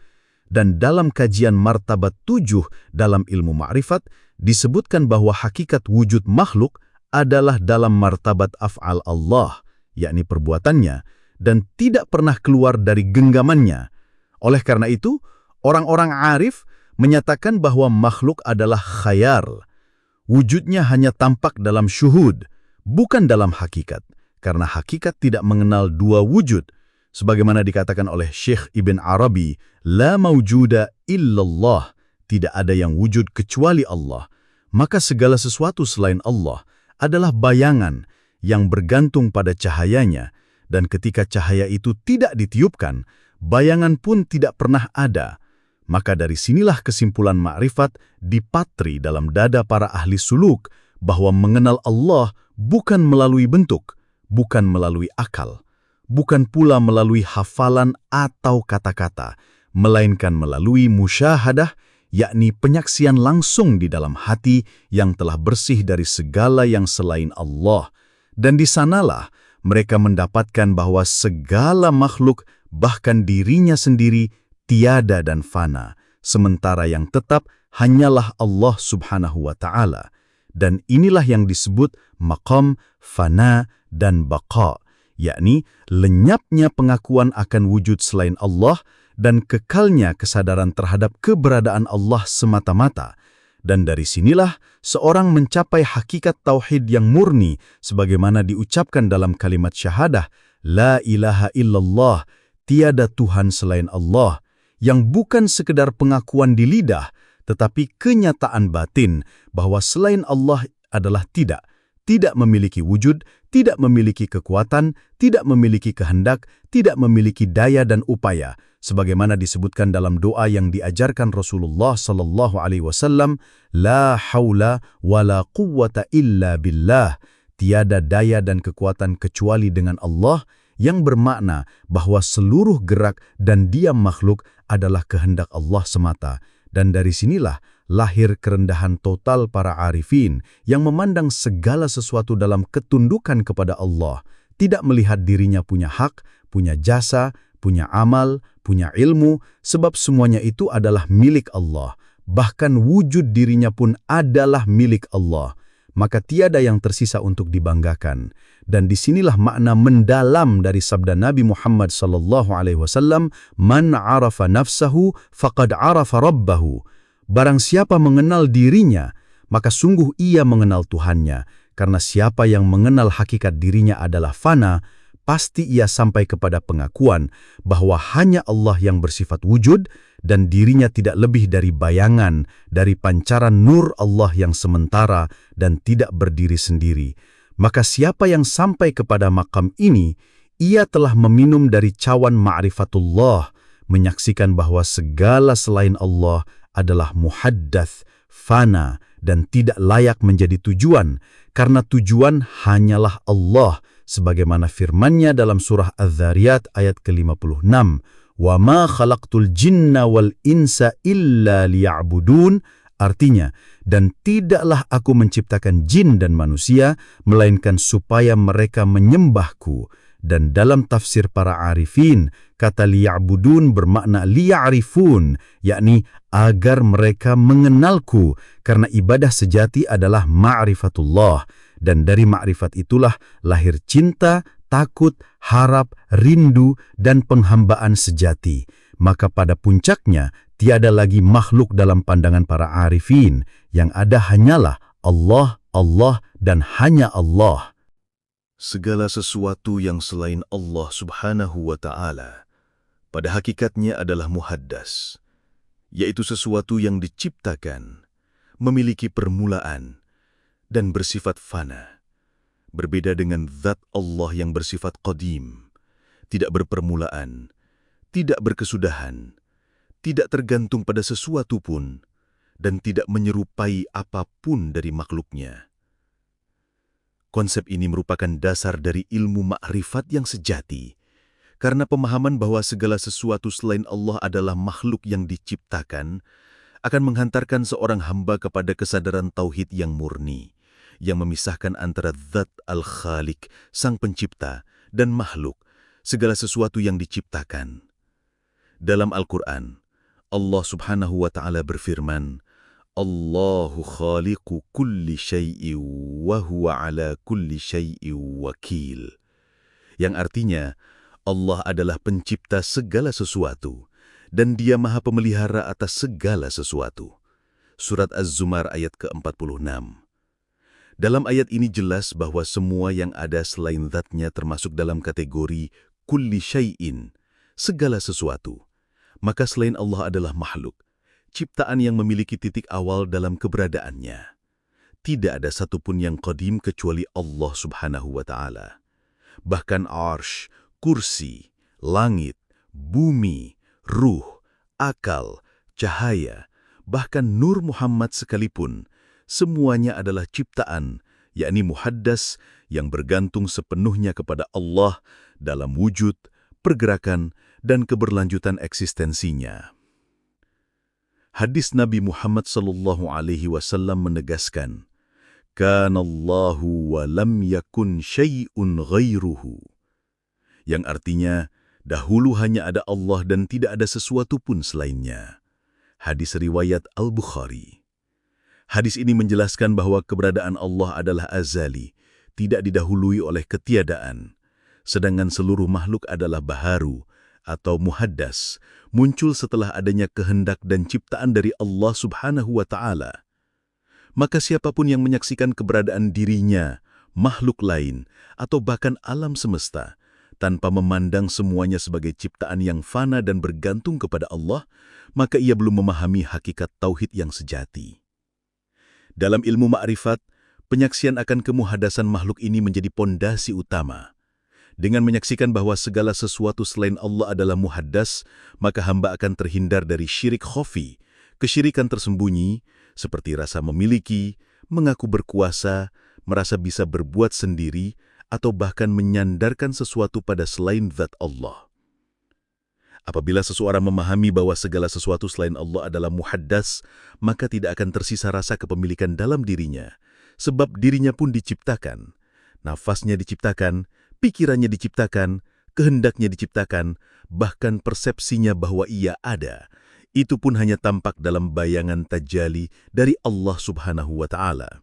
Dan dalam kajian martabat 7 dalam ilmu ma'rifat, disebutkan bahwa hakikat wujud makhluk adalah dalam martabat af'al Allah, yakni perbuatannya, dan tidak pernah keluar dari genggamannya. Oleh karena itu, orang-orang arif menyatakan bahwa makhluk adalah khayal. Wujudnya hanya tampak dalam syuhud, bukan dalam hakikat, karena hakikat tidak mengenal dua wujud. Sebagaimana dikatakan oleh Syekh Ibn Arabi, la mawjuda illallah, tidak ada yang wujud kecuali Allah. Maka segala sesuatu selain Allah adalah bayangan yang bergantung pada cahayanya, dan ketika cahaya itu tidak ditiupkan, bayangan pun tidak pernah ada. Maka dari sinilah kesimpulan ma'rifat dipatri dalam dada para ahli suluk bahwa mengenal Allah bukan melalui bentuk, bukan melalui akal, bukan pula melalui hafalan atau kata-kata, melainkan melalui musyahadah, yakni penyaksian langsung di dalam hati yang telah bersih dari segala yang selain Allah. Dan di sanalah mereka mendapatkan bahwa segala makhluk, bahkan dirinya sendiri, tiada dan fana, sementara yang tetap hanyalah Allah Subhanahu wa Ta'ala. Dan inilah yang disebut maqam, fana, dan baqa, yakni lenyapnya pengakuan akan wujud selain Allah dan kekalnya kesadaran terhadap keberadaan Allah semata-mata. Dan dari sinilah seorang mencapai hakikat tauhid yang murni sebagaimana diucapkan dalam kalimat syahadah, La ilaha illallah, tiada Tuhan selain Allah, yang bukan sekedar pengakuan di lidah, tetapi kenyataan batin bahwa selain Allah adalah tidak memiliki wujud, tidak memiliki kekuatan, tidak memiliki kehendak, tidak memiliki daya dan upaya, sebagaimana disebutkan dalam doa yang diajarkan Rasulullah sallallahu alaihi wasallam, La haula wala quwwata illa billah, tiada daya dan kekuatan kecuali dengan Allah, yang bermakna bahwa seluruh gerak dan diam makhluk adalah kehendak Allah semata. Dan dari sinilah lahir kerendahan total para arifin yang memandang segala sesuatu dalam ketundukan kepada Allah, tidak melihat dirinya punya hak, punya jasa, punya amal, punya ilmu, sebab semuanya itu adalah milik Allah. Bahkan wujud dirinya pun adalah milik Allah. Maka tiada yang tersisa untuk dibanggakan. Dan disinilah makna mendalam dari sabda Nabi Muhammad SAW, Man arafa nafsahu faqad arafa rabbahu. Barang siapa mengenal dirinya, maka sungguh ia mengenal Tuhannya. Karena siapa yang mengenal hakikat dirinya adalah fana, pasti ia sampai kepada pengakuan bahwa hanya Allah yang bersifat wujud dan dirinya tidak lebih dari bayangan dari pancaran nur Allah yang sementara dan tidak berdiri sendiri. Maka siapa yang sampai kepada makam ini, ia telah meminum dari cawan ma'rifatullah, menyaksikan bahwa segala selain Allah adalah muhaddath, fana, dan tidak layak menjadi tujuan, karena tujuan hanyalah Allah, sebagaimana firman-Nya dalam surah Az-Zariyat ayat ke-56, Wa ma khalaqtul jinna wal insa illa liya'budun, artinya, dan tidaklah aku menciptakan jin dan manusia, melainkan supaya mereka menyembahku. Dan dalam tafsir para arifin, kata liya'budun bermakna liya'rifun, yakni agar mereka mengenalku, karena ibadah sejati adalah ma'rifatullah. Dan dari ma'rifat itulah lahir cinta, takut, harap, rindu, dan penghambaan sejati. Maka pada puncaknya, tiada lagi makhluk dalam pandangan para arifin. Yang ada hanyalah Allah, Allah, dan hanya Allah. Segala sesuatu yang selain Allah subhanahu wa ta'ala, pada hakikatnya adalah muhaddas, yaitu sesuatu yang diciptakan, memiliki permulaan, dan bersifat fana. Berbeda dengan zat Allah yang bersifat qadim, tidak berpermulaan, tidak berkesudahan, tidak tergantung pada sesuatu pun, dan tidak menyerupai apapun dari makhluknya. Konsep ini merupakan dasar dari ilmu ma'rifat yang sejati, karena pemahaman bahwa segala sesuatu selain Allah adalah makhluk yang diciptakan, akan menghantarkan seorang hamba kepada kesadaran tauhid yang murni, yang memisahkan antara zat al-khaliq, sang pencipta, dan makhluk, segala sesuatu yang diciptakan. Dalam Al-Quran, Allah subhanahu wa ta'ala berfirman, Allahu khaliqu kulli syai'in wa huwa ala kulli syai'in wakil. Yang artinya, Allah adalah pencipta segala sesuatu, dan Dia maha pemelihara atas segala sesuatu. Surat Az-Zumar ayat ke-46. Dalam ayat ini jelas bahwa semua yang ada selain zatnya termasuk dalam kategori kulli syai'in, segala sesuatu. Maka selain Allah adalah makhluk, ciptaan yang memiliki titik awal dalam keberadaannya. Tidak ada satupun yang qadim kecuali Allah subhanahu wa ta'ala. Bahkan arsh, kursi, langit, bumi, ruh, akal, cahaya, bahkan nur Muhammad sekalipun, semuanya adalah ciptaan, yakni muhaddas yang bergantung sepenuhnya kepada Allah dalam wujud, pergerakan, dan keberlanjutan eksistensinya. Hadis Nabi Muhammad SAW menegaskan, Kanallahu wa lam yakun syai'un ghairuhu. Yang artinya, dahulu hanya ada Allah dan tidak ada sesuatu pun selainnya. Hadis riwayat Al-Bukhari. Hadis ini menjelaskan bahwa keberadaan Allah adalah azali, tidak didahului oleh ketiadaan, sedangkan seluruh makhluk adalah baharu atau muhaddas, muncul setelah adanya kehendak dan ciptaan dari Allah subhanahu wa ta'ala. Maka siapapun yang menyaksikan keberadaan dirinya, makhluk lain, atau bahkan alam semesta, tanpa memandang semuanya sebagai ciptaan yang fana dan bergantung kepada Allah, maka ia belum memahami hakikat tauhid yang sejati. Dalam ilmu ma'rifat, penyaksian akan kemuhadasan makhluk ini menjadi pondasi utama. Dengan menyaksikan bahwa segala sesuatu selain Allah adalah muhaddas, maka hamba akan terhindar dari syirik khafi, kesyirikan tersembunyi, seperti rasa memiliki, mengaku berkuasa, merasa bisa berbuat sendiri, atau bahkan menyandarkan sesuatu pada selain zat Allah. Apabila seseorang memahami bahwa segala sesuatu selain Allah adalah muhaddas, maka tidak akan tersisa rasa kepemilikan dalam dirinya, sebab dirinya pun diciptakan, nafasnya diciptakan, pikirannya diciptakan, kehendaknya diciptakan, bahkan persepsinya bahwa ia ada, itu pun hanya tampak dalam bayangan tajali dari Allah Subhanahu wa Ta'ala.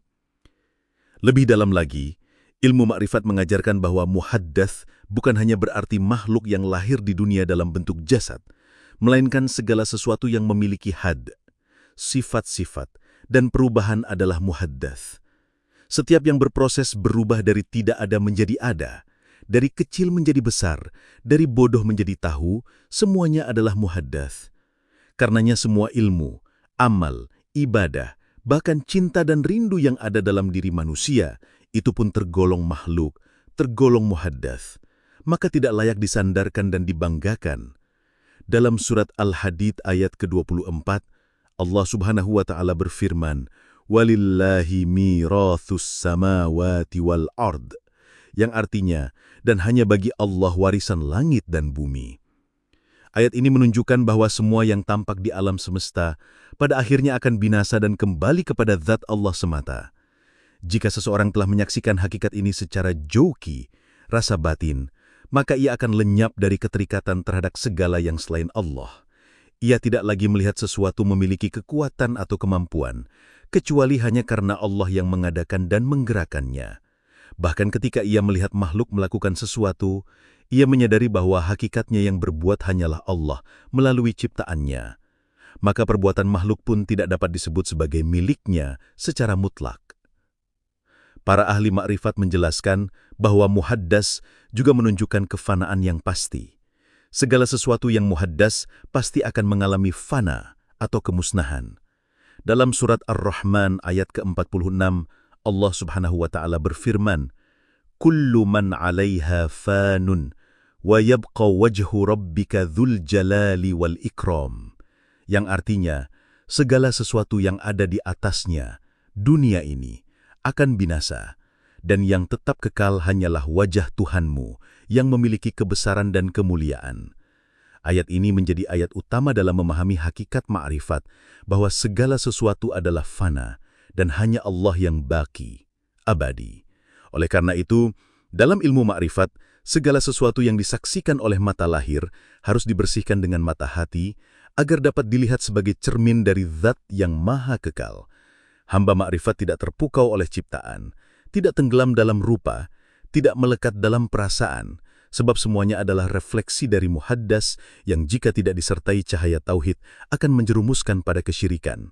Lebih dalam lagi, ilmu makrifat mengajarkan bahwa muhaddats bukan hanya berarti makhluk yang lahir di dunia dalam bentuk jasad, melainkan segala sesuatu yang memiliki had, sifat-sifat, dan perubahan adalah muhaddats. Setiap yang berproses berubah dari tidak ada menjadi ada, dari kecil menjadi besar, dari bodoh menjadi tahu, semuanya adalah muhaddats. Karenanya semua ilmu, amal, ibadah, bahkan cinta dan rindu yang ada dalam diri manusia, itu pun tergolong makhluk, tergolong muhaddats, maka tidak layak disandarkan dan dibanggakan. Dalam surat Al-Hadid ayat ke-24, Allah Subhanahu wa Ta'ala berfirman, "Walillahi mirathus samawati wal ard," yang artinya, dan hanya bagi Allah warisan langit dan bumi. Ayat ini menunjukkan bahwa semua yang tampak di alam semesta pada akhirnya akan binasa dan kembali kepada zat Allah semata. Jika seseorang telah menyaksikan hakikat ini secara joki, rasa batin, maka ia akan lenyap dari keterikatan terhadap segala yang selain Allah. Ia tidak lagi melihat sesuatu memiliki kekuatan atau kemampuan, kecuali hanya karena Allah yang mengadakan dan menggerakkannya. Bahkan ketika ia melihat makhluk melakukan sesuatu, ia menyadari bahwa hakikatnya yang berbuat hanyalah Allah melalui ciptaannya. Maka perbuatan makhluk pun tidak dapat disebut sebagai miliknya secara mutlak. Para ahli makrifat menjelaskan bahwa muhaddas juga menunjukkan kefanaan yang pasti. Segala sesuatu yang muhaddas pasti akan mengalami fana atau kemusnahan. Dalam surat Ar-Rahman ayat ke-46, Allah Subhanahu wa Ta'ala berfirman, "Kullu man 'alaiha fanun wa yabqa wajhu rabbika dzul jalali wal ikram." Yang artinya, segala sesuatu yang ada di atasnya, dunia ini, akan binasa, dan yang tetap kekal hanyalah wajah Tuhanmu yang memiliki kebesaran dan kemuliaan. Ayat ini menjadi ayat utama dalam memahami hakikat ma'rifat bahwa segala sesuatu adalah fana dan hanya Allah yang baqi, abadi. Oleh karena itu, dalam ilmu ma'rifat, segala sesuatu yang disaksikan oleh mata lahir harus dibersihkan dengan mata hati agar dapat dilihat sebagai cermin dari zat yang maha kekal. Hamba makrifat tidak terpukau oleh ciptaan, tidak tenggelam dalam rupa, tidak melekat dalam perasaan, sebab semuanya adalah refleksi dari muhaddas yang jika tidak disertai cahaya tauhid akan menjerumuskan pada kesyirikan.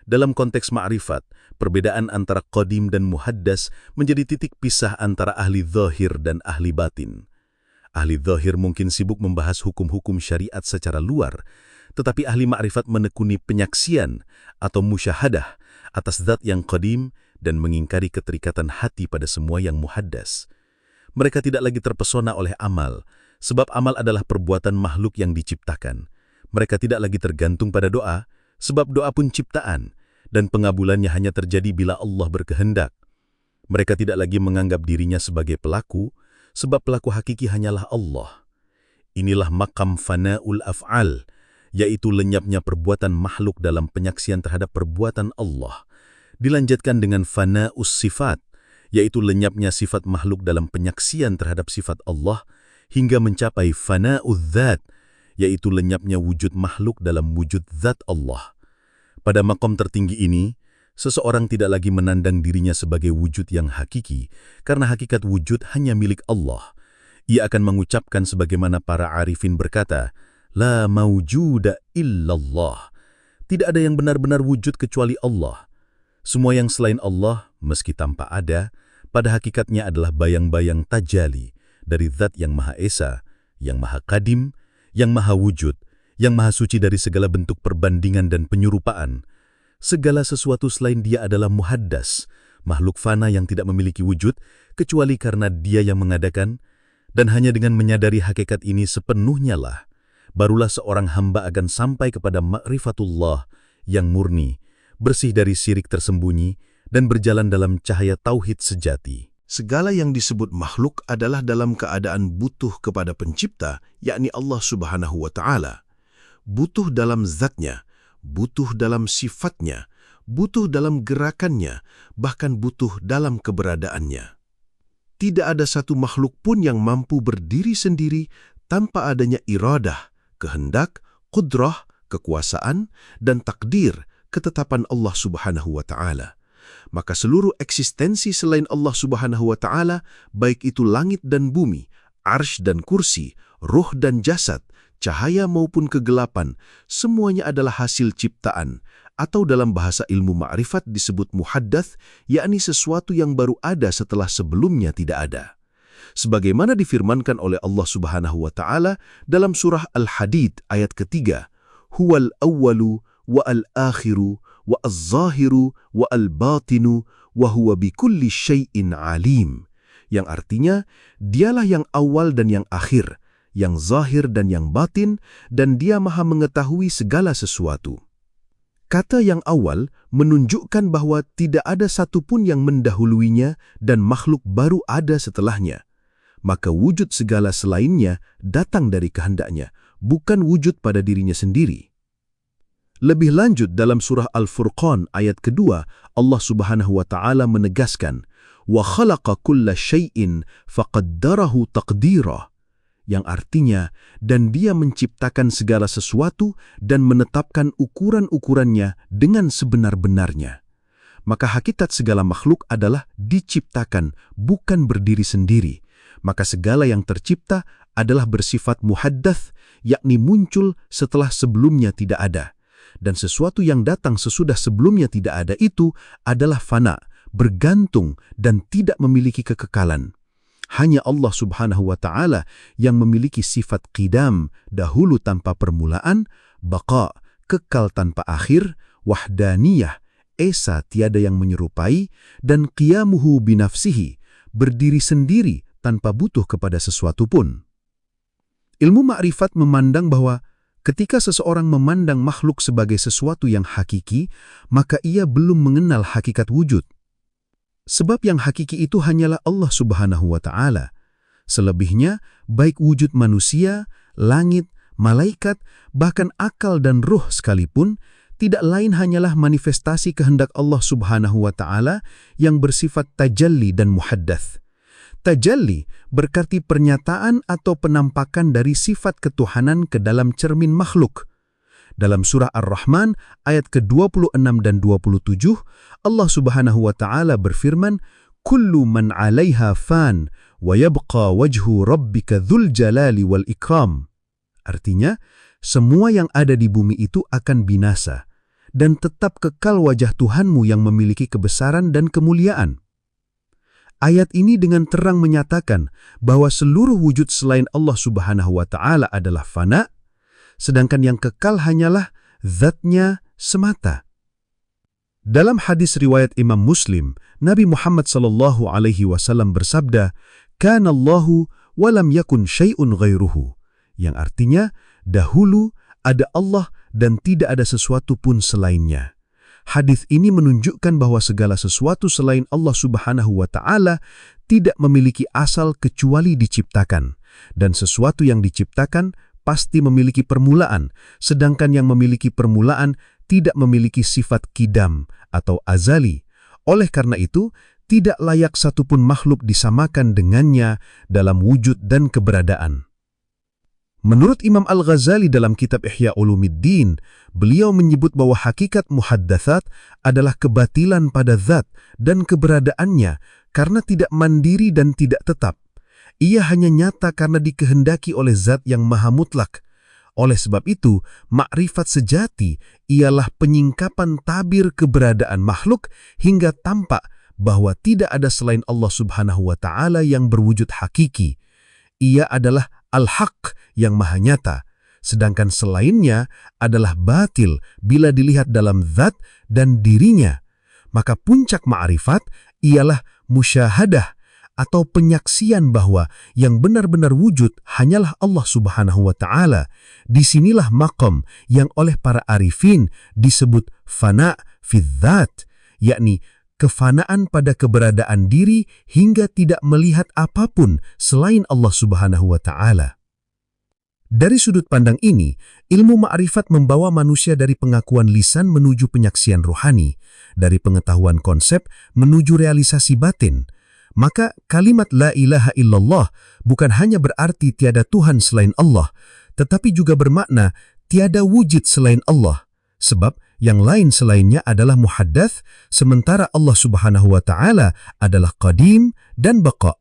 Dalam konteks makrifat, perbedaan antara qadim dan muhaddas menjadi titik pisah antara ahli zahir dan ahli batin. Ahli zahir mungkin sibuk membahas hukum-hukum syariat secara luar, tetapi ahli makrifat menekuni penyaksian atau musyahadah atas zat yang qadim dan mengingkari keterikatan hati pada semua yang muhaddas. Mereka tidak lagi terpesona oleh amal, sebab amal adalah perbuatan makhluk yang diciptakan. Mereka tidak lagi tergantung pada doa, sebab doa pun ciptaan, dan pengabulannya hanya terjadi bila Allah berkehendak. Mereka tidak lagi menganggap dirinya sebagai pelaku, sebab pelaku hakiki hanyalah Allah. Inilah maqam fana'ul af'al, yaitu lenyapnya perbuatan makhluk dalam penyaksian terhadap perbuatan Allah. Dilanjutkan dengan fana'us sifat, yaitu lenyapnya sifat makhluk dalam penyaksian terhadap sifat Allah, hingga mencapai fana'uz zat, yaitu lenyapnya wujud makhluk dalam wujud zat Allah. Pada maqam tertinggi ini, seseorang tidak lagi menandang dirinya sebagai wujud yang hakiki, karena hakikat wujud hanya milik Allah. Ia akan mengucapkan sebagaimana para arifin berkata, "La mawjuda illallah." Tidak ada yang benar-benar wujud kecuali Allah. Semua yang selain Allah, meski tanpa ada, pada hakikatnya adalah bayang-bayang tajali dari Zat yang Maha Esa, yang Maha Qadim, yang Maha Wujud, yang Maha Suci dari segala bentuk perbandingan dan penyerupaan. Segala sesuatu selain Dia adalah muhaddas, makhluk fana yang tidak memiliki wujud, kecuali karena Dia yang mengadakan, dan hanya dengan menyadari hakikat ini sepenuhnya lah, barulah seorang hamba akan sampai kepada ma'rifatullah yang murni, bersih dari syirik tersembunyi, dan berjalan dalam cahaya tauhid sejati. Segala yang disebut makhluk adalah dalam keadaan butuh kepada pencipta, yakni Allah Subhanahu wa Ta'ala. Butuh dalam zatnya, butuh dalam sifatnya, butuh dalam gerakannya, bahkan butuh dalam keberadaannya. Tidak ada satu makhluk pun yang mampu berdiri sendiri tanpa adanya iradah, kehendak, qudrah, kekuasaan, dan takdir, ketetapan Allah Subhanahu wa Ta'ala. Maka seluruh eksistensi selain Allah Subhanahu wa Ta'ala, baik itu langit dan bumi, arsy dan kursi, ruh dan jasad, cahaya maupun kegelapan, semuanya adalah hasil ciptaan, atau dalam bahasa ilmu ma'rifat disebut muhaddats, yakni sesuatu yang baru ada setelah sebelumnya tidak ada. Sebagaimana difirmankan oleh Allah Subhanahu wa Ta'ala dalam surah Al-Hadid ayat ketiga, Huwal awwalu wa al-akhiru wa az-zahiru wa al-batinu wa huwa bikulli syai'in alim. Yang artinya, Dialah yang awal dan yang akhir, yang zahir dan yang batin, dan Dia Maha mengetahui segala sesuatu. Kata yang awal menunjukkan bahwa tidak ada satupun yang mendahuluinya dan makhluk baru ada setelahnya. Maka wujud segala selainnya datang dari kehendaknya, bukan wujud pada dirinya sendiri. Lebih lanjut dalam surah Al-Furqan ayat kedua, Allah Subhanahu wa Ta'ala menegaskan, wa khalaqa kulla syai'in faqaddarahu taqdira, yang artinya, dan Dia menciptakan segala sesuatu dan menetapkan ukuran-ukurannya dengan sebenar-benarnya. Maka hakikat segala makhluk adalah diciptakan, bukan berdiri sendiri. Maka segala yang tercipta adalah bersifat muhaddats, yakni muncul setelah sebelumnya tidak ada. Dan sesuatu yang datang sesudah sebelumnya tidak ada itu adalah fana, bergantung, dan tidak memiliki kekekalan. Hanya Allah Subhanahu wa Ta'ala yang memiliki sifat qidam, dahulu tanpa permulaan, baqa, kekal tanpa akhir, wahdaniyah, esa tiada yang menyerupai, dan qiyamuhu binafsihi, berdiri sendiri tanpa butuh kepada sesuatu pun. Ilmu ma'rifat memandang bahwa ketika seseorang memandang makhluk sebagai sesuatu yang hakiki, maka ia belum mengenal hakikat wujud. Sebab yang hakiki itu hanyalah Allah Subhanahu wa Ta'ala. Selebihnya, baik wujud manusia, langit, malaikat, bahkan akal dan ruh sekalipun, tidak lain hanyalah manifestasi kehendak Allah Subhanahu wa Ta'ala yang bersifat tajalli dan muhaddats. Tajalli berarti pernyataan atau penampakan dari sifat ketuhanan ke dalam cermin makhluk. Dalam surah Ar-Rahman ayat ke-26 dan 27, Allah Subhanahu wa Ta'ala berfirman, Kullu man 'alaiha fan wa yabqa wajhu rabbika dzul jalali wal ikram. Artinya, semua yang ada di bumi itu akan binasa, dan tetap kekal wajah Tuhanmu yang memiliki kebesaran dan kemuliaan. Ayat ini dengan terang menyatakan bahwa seluruh wujud selain Allah Subhanahu wa Ta'ala adalah fana, sedangkan yang kekal hanyalah zatnya semata. Dalam hadis riwayat Imam Muslim, Nabi Muhammad SAW bersabda, Kana Allahu wa lam yakun syai'un ghairuhu, yang artinya, dahulu ada Allah dan tidak ada sesuatu pun selainnya. Hadis ini menunjukkan bahwa segala sesuatu selain Allah Subhanahu wa Ta'ala tidak memiliki asal kecuali diciptakan, dan sesuatu yang diciptakan pasti memiliki permulaan, sedangkan yang memiliki permulaan tidak memiliki sifat qidam atau azali. Oleh karena itu, tidak layak satupun makhluk disamakan dengannya dalam wujud dan keberadaan. Menurut Imam Al-Ghazali dalam kitab Ihya Ulumuddin, beliau menyebut bahwa hakikat muhaddatsat adalah kebatilan pada zat dan keberadaannya karena tidak mandiri dan tidak tetap. Ia hanya nyata karena dikehendaki oleh zat yang maha mutlak. Oleh sebab itu, makrifat sejati ialah penyingkapan tabir keberadaan makhluk hingga tampak bahwa tidak ada selain Allah Subhanahu wa Ta'ala yang berwujud hakiki. Ia adalah Al-Haq yang maha nyata, sedangkan selainnya adalah batil bila dilihat dalam zat dan dirinya. Maka puncak ma'rifat ialah musyahadah atau penyaksian bahwa yang benar-benar wujud hanyalah Allah Subhanahu wa Ta'ala. Disinilah maqam yang oleh para arifin disebut fana fi dzat, yakni kefanaan pada keberadaan diri hingga tidak melihat apapun selain Allah Subhanahu wa Ta'ala. Dari sudut pandang ini, ilmu ma'rifat membawa manusia dari pengakuan lisan menuju penyaksian rohani, dari pengetahuan konsep menuju realisasi batin. Maka kalimat la ilaha illallah bukan hanya berarti tiada Tuhan selain Allah, tetapi juga bermakna tiada wujud selain Allah. Sebab yang lain selainnya adalah muhaddats, sementara Allah Subhanahu wa Ta'ala adalah qadim dan baqa.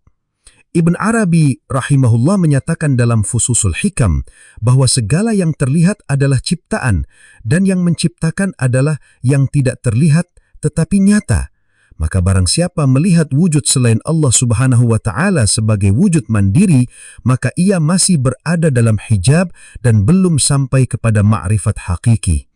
Ibn Arabi rahimahullah menyatakan dalam Fususul Hikam bahwa segala yang terlihat adalah ciptaan dan yang menciptakan adalah yang tidak terlihat tetapi nyata. Maka barang siapa melihat wujud selain Allah Subhanahu wa Ta'ala sebagai wujud mandiri, maka ia masih berada dalam hijab dan belum sampai kepada ma'rifat hakiki.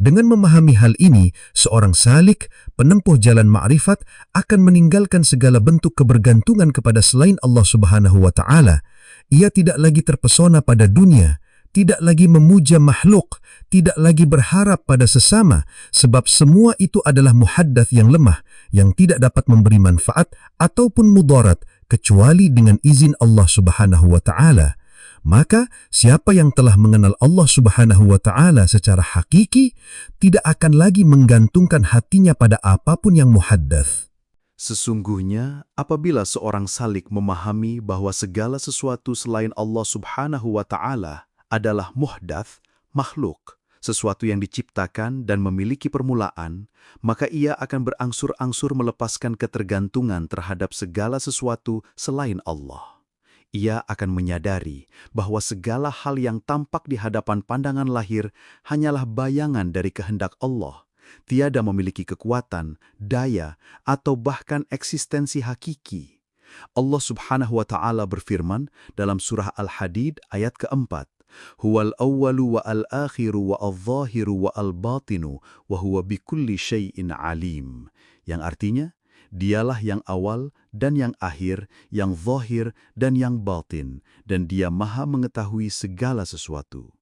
Dengan memahami hal ini, seorang salik, penempuh jalan ma'rifat, akan meninggalkan segala bentuk kebergantungan kepada selain Allah Subhanahu wa Ta'ala. Ia tidak lagi terpesona pada dunia, tidak lagi memuja makhluk, tidak lagi berharap pada sesama, sebab semua itu adalah muhaddats yang lemah, yang tidak dapat memberi manfaat ataupun mudarat, kecuali dengan izin Allah Subhanahu wa Ta'ala. Maka, siapa yang telah mengenal Allah Subhanahu wa Ta'ala secara hakiki, tidak akan lagi menggantungkan hatinya pada apapun yang muhaddats. Sesungguhnya, apabila seorang salik memahami bahwa segala sesuatu selain Allah Subhanahu wa Ta'ala adalah muhdats, makhluk, sesuatu yang diciptakan dan memiliki permulaan, maka ia akan berangsur-angsur melepaskan ketergantungan terhadap segala sesuatu selain Allah. Ia akan menyadari bahwa segala hal yang tampak di hadapan pandangan lahir hanyalah bayangan dari kehendak Allah, tiada memiliki kekuatan, daya, atau bahkan eksistensi hakiki. Allah Subhanahu wa Ta'ala berfirman dalam surah Al-Hadid ayat keempat, Huwal awwalu wa al-akhiru wa al-zahiru wa al-batinu wa huwa bikulli syai'in alim. Yang artinya, dialah yang awal dan yang akhir, yang zahir dan yang batin, dan dia maha mengetahui segala sesuatu.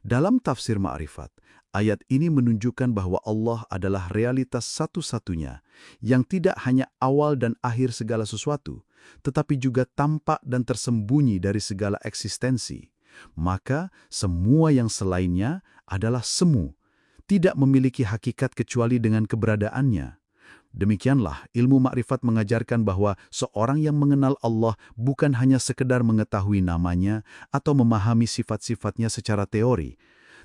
Dalam tafsir ma'rifat, ayat ini menunjukkan bahwa Allah adalah realitas satu-satunya, yang tidak hanya awal dan akhir segala sesuatu, tetapi juga tampak dan tersembunyi dari segala eksistensi. Maka semua yang selainnya adalah semu, tidak memiliki hakikat kecuali dengan keberadaannya. Demikianlah ilmu makrifat mengajarkan bahwa seorang yang mengenal Allah bukan hanya sekedar mengetahui namanya atau memahami sifat-sifatnya secara teori,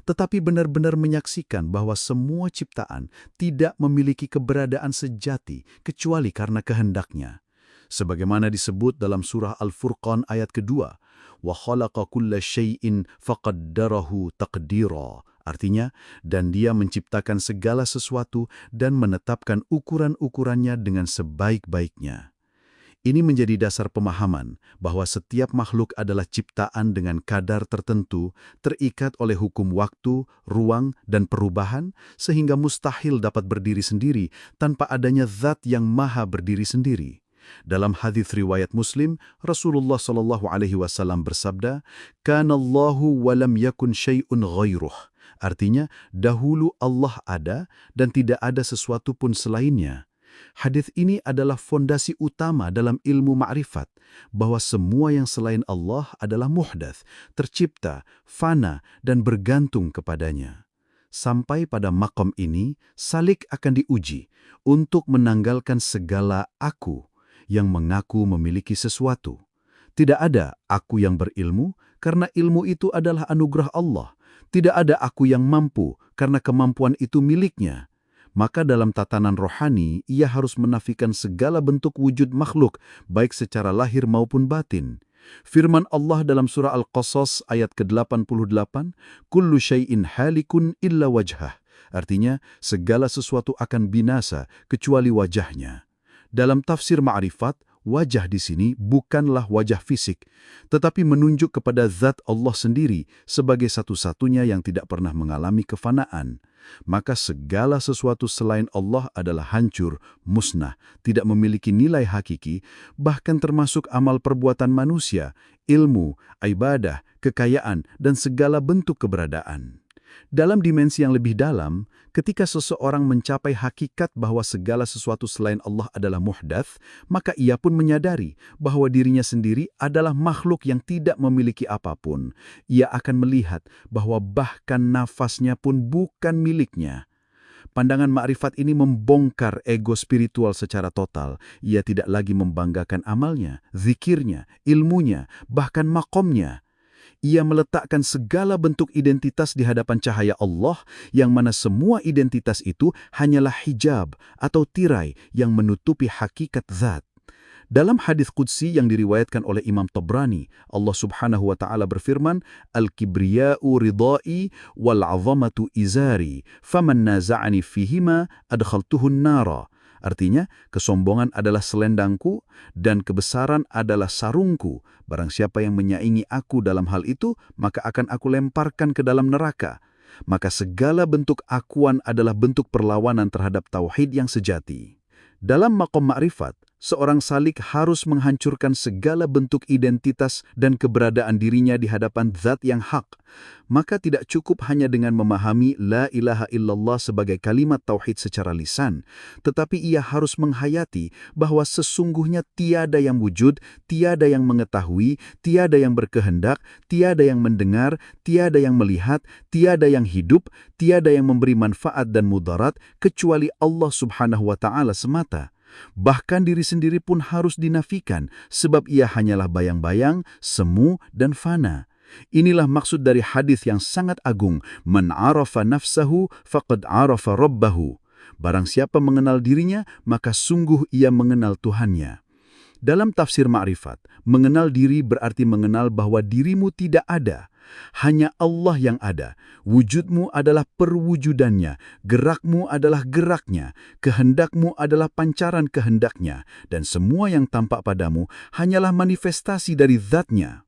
tetapi benar-benar menyaksikan bahwa semua ciptaan tidak memiliki keberadaan sejati kecuali karena kehendaknya. Sebagaimana disebut dalam surah Al-Furqan ayat kedua, wa khalaqa kulla syai'in faqaddarahu taqdira. Artinya, dan dia menciptakan segala sesuatu dan menetapkan ukuran-ukurannya dengan sebaik-baiknya. Ini menjadi dasar pemahaman bahwa setiap makhluk adalah ciptaan dengan kadar tertentu, terikat oleh hukum waktu, ruang, dan perubahan, sehingga mustahil dapat berdiri sendiri tanpa adanya zat yang maha berdiri sendiri. Dalam hadits riwayat Muslim, Rasulullah SAW bersabda, "Kanallahu wa lam yakun syai'un ghairuh." Artinya, dahulu Allah ada dan tidak ada sesuatu pun selainnya. Hadits ini adalah fondasi utama dalam ilmu ma'rifat, bahwa semua yang selain Allah adalah muhdats, tercipta, fana, dan bergantung kepadanya. Sampai pada maqam ini, salik akan diuji untuk menanggalkan segala aku yang mengaku memiliki sesuatu. Tidak ada aku yang berilmu, karena ilmu itu adalah anugerah Allah. Tidak ada aku yang mampu, karena kemampuan itu miliknya. Maka dalam tatanan rohani, ia harus menafikan segala bentuk wujud makhluk, baik secara lahir maupun batin. Firman Allah dalam surah Al-Qasas ayat ke-88, "Kullu syai'in halikun illa wajhah." Artinya, segala sesuatu akan binasa kecuali wajahnya. Dalam tafsir Ma'rifat, wajah di sini bukanlah wajah fisik, tetapi menunjuk kepada zat Allah sendiri sebagai satu-satunya yang tidak pernah mengalami kefanaan. Maka segala sesuatu selain Allah adalah hancur, musnah, tidak memiliki nilai hakiki, bahkan termasuk amal perbuatan manusia, ilmu, ibadah, kekayaan, dan segala bentuk keberadaan. Dalam dimensi yang lebih dalam, ketika seseorang mencapai hakikat bahwa segala sesuatu selain Allah adalah muhdats, maka ia pun menyadari bahwa dirinya sendiri adalah makhluk yang tidak memiliki apapun. Ia akan melihat bahwa bahkan nafasnya pun bukan miliknya. Pandangan Ma'rifat ini membongkar ego spiritual secara total. Ia tidak lagi membanggakan amalnya, zikirnya, ilmunya, bahkan makomnya. Ia meletakkan segala bentuk identitas di hadapan cahaya Allah, yang mana semua identitas itu hanyalah hijab atau tirai yang menutupi hakikat zat. Dalam hadis qudsi yang diriwayatkan oleh Imam Tabrani, Allah Subhanahu wa Ta'ala berfirman, "Al-kibriya'u ridai wal-'azamatu izari, faman naza'ani fihima adkhaltuhun nara." Artinya, kesombongan adalah selendangku dan kebesaran adalah sarungku. Barang siapa yang menyaingi aku dalam hal itu, maka akan aku lemparkan ke dalam neraka. Maka segala bentuk akuan adalah bentuk perlawanan terhadap tauhid yang sejati. Dalam maqam ma'rifat, seorang salik harus menghancurkan segala bentuk identitas dan keberadaan dirinya di hadapan zat yang hak. Maka tidak cukup hanya dengan memahami la ilaha illallah sebagai kalimat tauhid secara lisan, tetapi ia harus menghayati bahwa sesungguhnya tiada yang wujud, tiada yang mengetahui, tiada yang berkehendak, tiada yang mendengar, tiada yang melihat, tiada yang hidup, tiada yang memberi manfaat dan mudarat kecuali Allah Subhanahu wa Ta'ala semata. Bahkan diri sendiri pun harus dinafikan, sebab ia hanyalah bayang-bayang, semu, dan fana. Inilah maksud dari hadis yang sangat agung, "Man 'arafa nafsahu faqad 'arafa rabbahu." Barang siapa mengenal dirinya, maka sungguh ia mengenal Tuhannya. Dalam tafsir Ma'rifat, mengenal diri berarti mengenal bahwa dirimu tidak ada. Hanya Allah yang ada. Wujudmu adalah perwujudannya, gerakmu adalah geraknya, kehendakmu adalah pancaran kehendaknya, dan semua yang tampak padamu hanyalah manifestasi dari zatnya.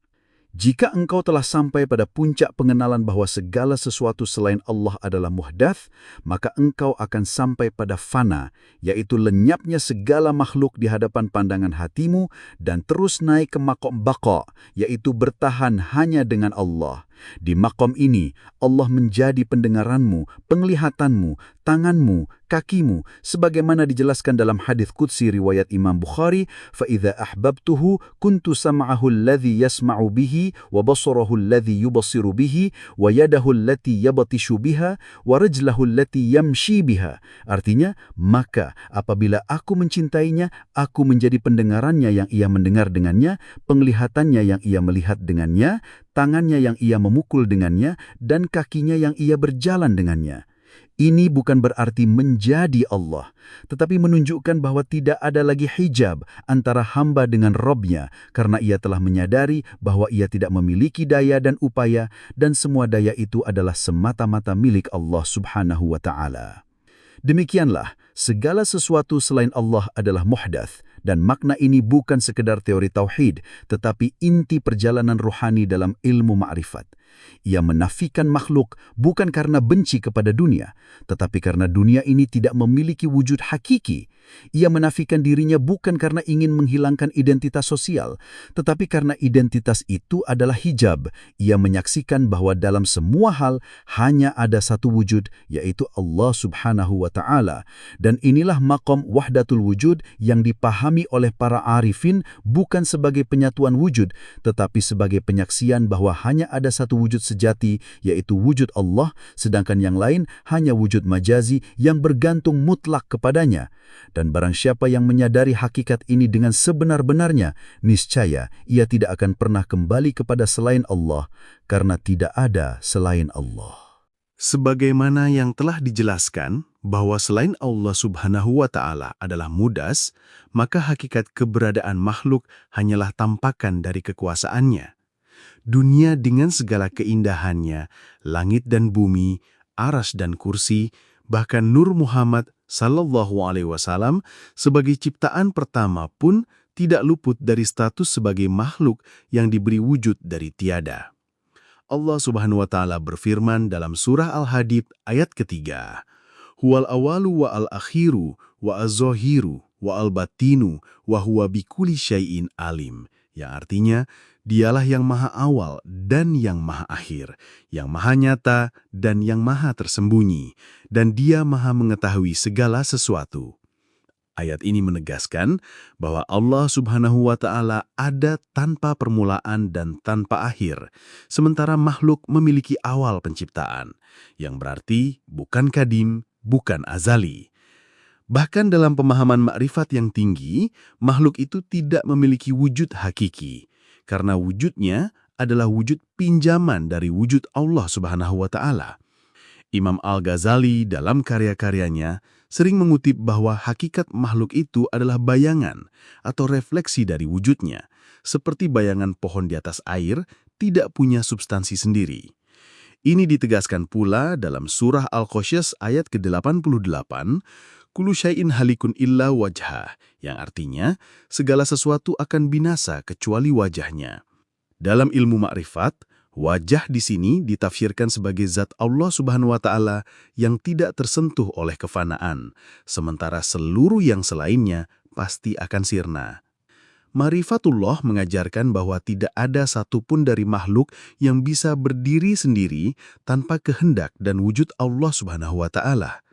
Jika engkau telah sampai pada puncak pengenalan bahwa segala sesuatu selain Allah adalah muhdats, maka engkau akan sampai pada fana, yaitu lenyapnya segala makhluk di hadapan pandangan hatimu dan terus naik ke maqam baqa, yaitu bertahan hanya dengan Allah. Di maqam ini, Allah menjadi pendengaranmu, penglihatanmu, tanganmu, kakimu, sebagaimana dijelaskan dalam hadis qudsi riwayat Imam Bukhari, "Fa-idza ahbabtuhu kuntu sam'ahu alladhi yasma'u bihi wa basarahu alladhi yubasiru bihi wa yadahu allati yabtishu biha wa rajlahu allati yamshi biha." Artinya, maka apabila aku mencintainya, aku menjadi pendengarannya yang ia mendengar dengannya, penglihatannya yang ia melihat dengannya, tangannya yang ia memukul dengannya, dan kakinya yang ia berjalan dengannya. Ini bukan berarti menjadi Allah, tetapi menunjukkan bahwa tidak ada lagi hijab antara hamba dengan Rabb-nya, karena ia telah menyadari bahwa ia tidak memiliki daya dan upaya, dan semua daya itu adalah semata-mata milik Allah Subhanahu wa Ta'ala. Demikianlah, segala sesuatu selain Allah adalah muhdats, dan makna ini bukan sekedar teori tauhid, tetapi inti perjalanan ruhani dalam ilmu ma'rifat. Ia menafikan makhluk bukan karena benci kepada dunia, tetapi karena dunia ini tidak memiliki wujud hakiki. Ia menafikan dirinya bukan karena ingin menghilangkan identitas sosial, tetapi karena identitas itu adalah hijab. Ia menyaksikan bahwa dalam semua hal hanya ada satu wujud, yaitu Allah Subhanahu wa Ta'ala. Dan inilah maqam wahdatul wujud yang dipahami oleh para arifin bukan sebagai penyatuan wujud, tetapi sebagai penyaksian bahwa hanya ada satu wujud sejati, yaitu wujud Allah, sedangkan yang lain hanya wujud majazi yang bergantung mutlak kepadanya. Dan barang siapa yang menyadari hakikat ini dengan sebenar-benarnya, niscaya ia tidak akan pernah kembali kepada selain Allah, karena tidak ada selain Allah. Sebagaimana yang telah dijelaskan bahwa selain Allah Subhanahu wa Ta'ala adalah mudas, maka hakikat keberadaan makhluk hanyalah tampakan dari kekuasaannya. Dunia dengan segala keindahannya, langit dan bumi, aras dan kursi, bahkan Nur Muhammad sallallahu alaihi wasallam sebagai ciptaan pertama pun tidak luput dari status sebagai makhluk yang diberi wujud dari tiada. Allah Subhanahu wa Ta'ala berfirman dalam surah Al-Hadid ayat ketiga, Huwal awalu wa al-akhiru wa az-zahiru wa al-batinu wa huwa bikulli syai'in alim. Yang artinya, dialah yang maha awal dan yang maha akhir, yang maha nyata dan yang maha tersembunyi, dan dia maha mengetahui segala sesuatu. Ayat ini menegaskan bahwa Allah Subhanahu wa Ta'ala ada tanpa permulaan dan tanpa akhir, sementara makhluk memiliki awal penciptaan, yang berarti bukan kadim, bukan azali. Bahkan dalam pemahaman makrifat yang tinggi, makhluk itu tidak memiliki wujud hakiki, karena wujudnya adalah wujud pinjaman dari wujud Allah Subhanahu wa Ta'ala. Imam Al-Ghazali dalam karya-karyanya sering mengutip bahwa hakikat makhluk itu adalah bayangan atau refleksi dari wujudnya, seperti bayangan pohon di atas air tidak punya substansi sendiri. Ini ditegaskan pula dalam surah Al-Qasyas ayat ke-88, Kullu syai'in halikun illa wajhah, yang artinya segala sesuatu akan binasa kecuali wajahnya. Dalam ilmu makrifat, wajah di sini ditafsirkan sebagai zat Allah Subhanahu wa Ta'ala yang tidak tersentuh oleh kefanaan, sementara seluruh yang selainnya pasti akan sirna. Ma'rifatullah mengajarkan bahwa tidak ada satupun dari makhluk yang bisa berdiri sendiri tanpa kehendak dan wujud Allah Subhanahu wa Ta'ala.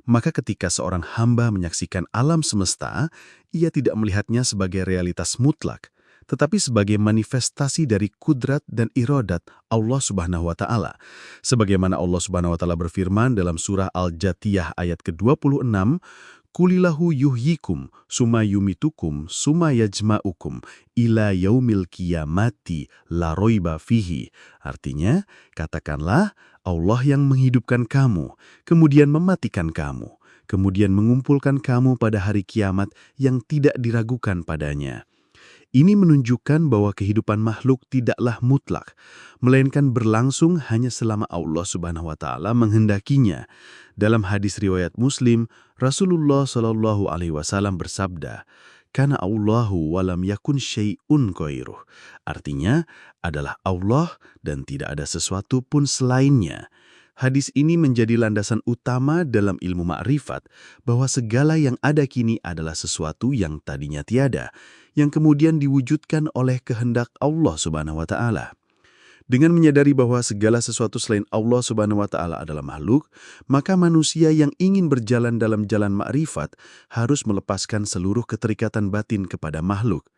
Maka ketika seorang hamba menyaksikan alam semesta, ia tidak melihatnya sebagai realitas mutlak, tetapi sebagai manifestasi dari kudrat dan iradat Allah Subhanahu wa Ta'ala. Sebagaimana Allah Subhanahu wa Ta'ala berfirman dalam surah Al-Jathiyah ayat ke-26, Kulilahu yuhyikum summa yumitukum summa yajma'ukum ila yaumil qiyamati la roiba fihi. Artinya, katakanlah Allah yang menghidupkan kamu, kemudian mematikan kamu, kemudian mengumpulkan kamu pada hari kiamat yang tidak diragukan padanya. Ini menunjukkan bahwa kehidupan makhluk tidaklah mutlak, melainkan berlangsung hanya selama Allah Subhanahu wa Ta'ala menghendakinya. Dalam hadis riwayat Muslim, Rasulullah Shallallahu alaihi wasallam bersabda, "Kana Allahu walam yakun syai'un ghairuh." Artinya, adalah Allah dan tidak ada sesuatu pun selainnya. Hadis ini menjadi landasan utama dalam ilmu makrifat bahwa segala yang ada kini adalah sesuatu yang tadinya tiada, yang kemudian diwujudkan oleh kehendak Allah Subhanahu wa Ta'ala. Dengan menyadari bahwa segala sesuatu selain Allah Subhanahu wa Ta'ala adalah makhluk, maka manusia yang ingin berjalan dalam jalan makrifat harus melepaskan seluruh keterikatan batin kepada makhluk.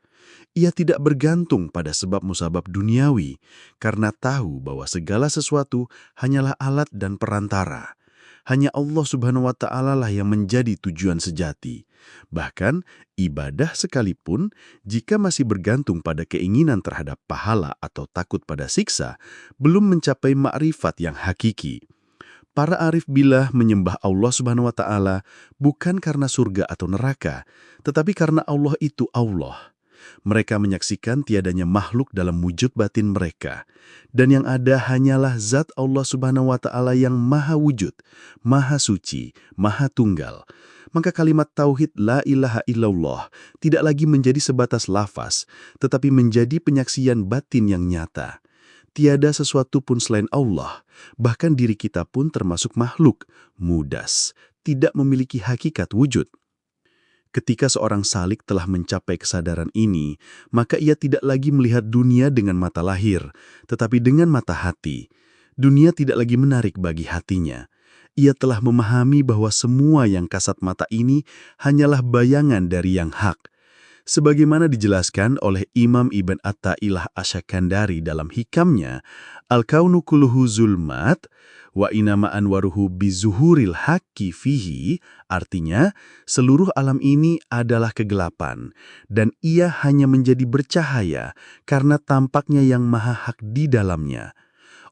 Ia tidak bergantung pada sebab musabab duniawi, karena tahu bahwa segala sesuatu hanyalah alat dan perantara. Hanya Allah Subhanahu wa Ta'ala lah yang menjadi tujuan sejati. Bahkan, ibadah sekalipun, jika masih bergantung pada keinginan terhadap pahala atau takut pada siksa, belum mencapai makrifat yang hakiki. Para arif billah menyembah Allah Subhanahu wa Ta'ala bukan karena surga atau neraka, tetapi karena Allah itu Allah. Mereka menyaksikan tiadanya makhluk dalam wujud batin mereka, dan yang ada hanyalah zat Allah Subhanahu wa Ta'ala yang maha wujud, maha suci, maha tunggal. Maka kalimat tauhid la ilaha illallah tidak lagi menjadi sebatas lafaz, tetapi menjadi penyaksian batin yang nyata. Tiada sesuatu pun selain Allah, bahkan diri kita pun termasuk makhluk, mudas, tidak memiliki hakikat wujud. Ketika seorang salik telah mencapai kesadaran ini, maka ia tidak lagi melihat dunia dengan mata lahir, tetapi dengan mata hati. Dunia tidak lagi menarik bagi hatinya. Ia telah memahami bahwa semua yang kasat mata ini hanyalah bayangan dari yang hak. Sebagaimana dijelaskan oleh Imam Ibn Atta'illah Asyakandari dalam hikamnya, Al-Kaunu kulluhu zulmat, wa inama anwaruhu bizuhuril haqqi fihi, artinya seluruh alam ini adalah kegelapan, dan ia hanya menjadi bercahaya karena tampaknya yang maha hak di dalamnya.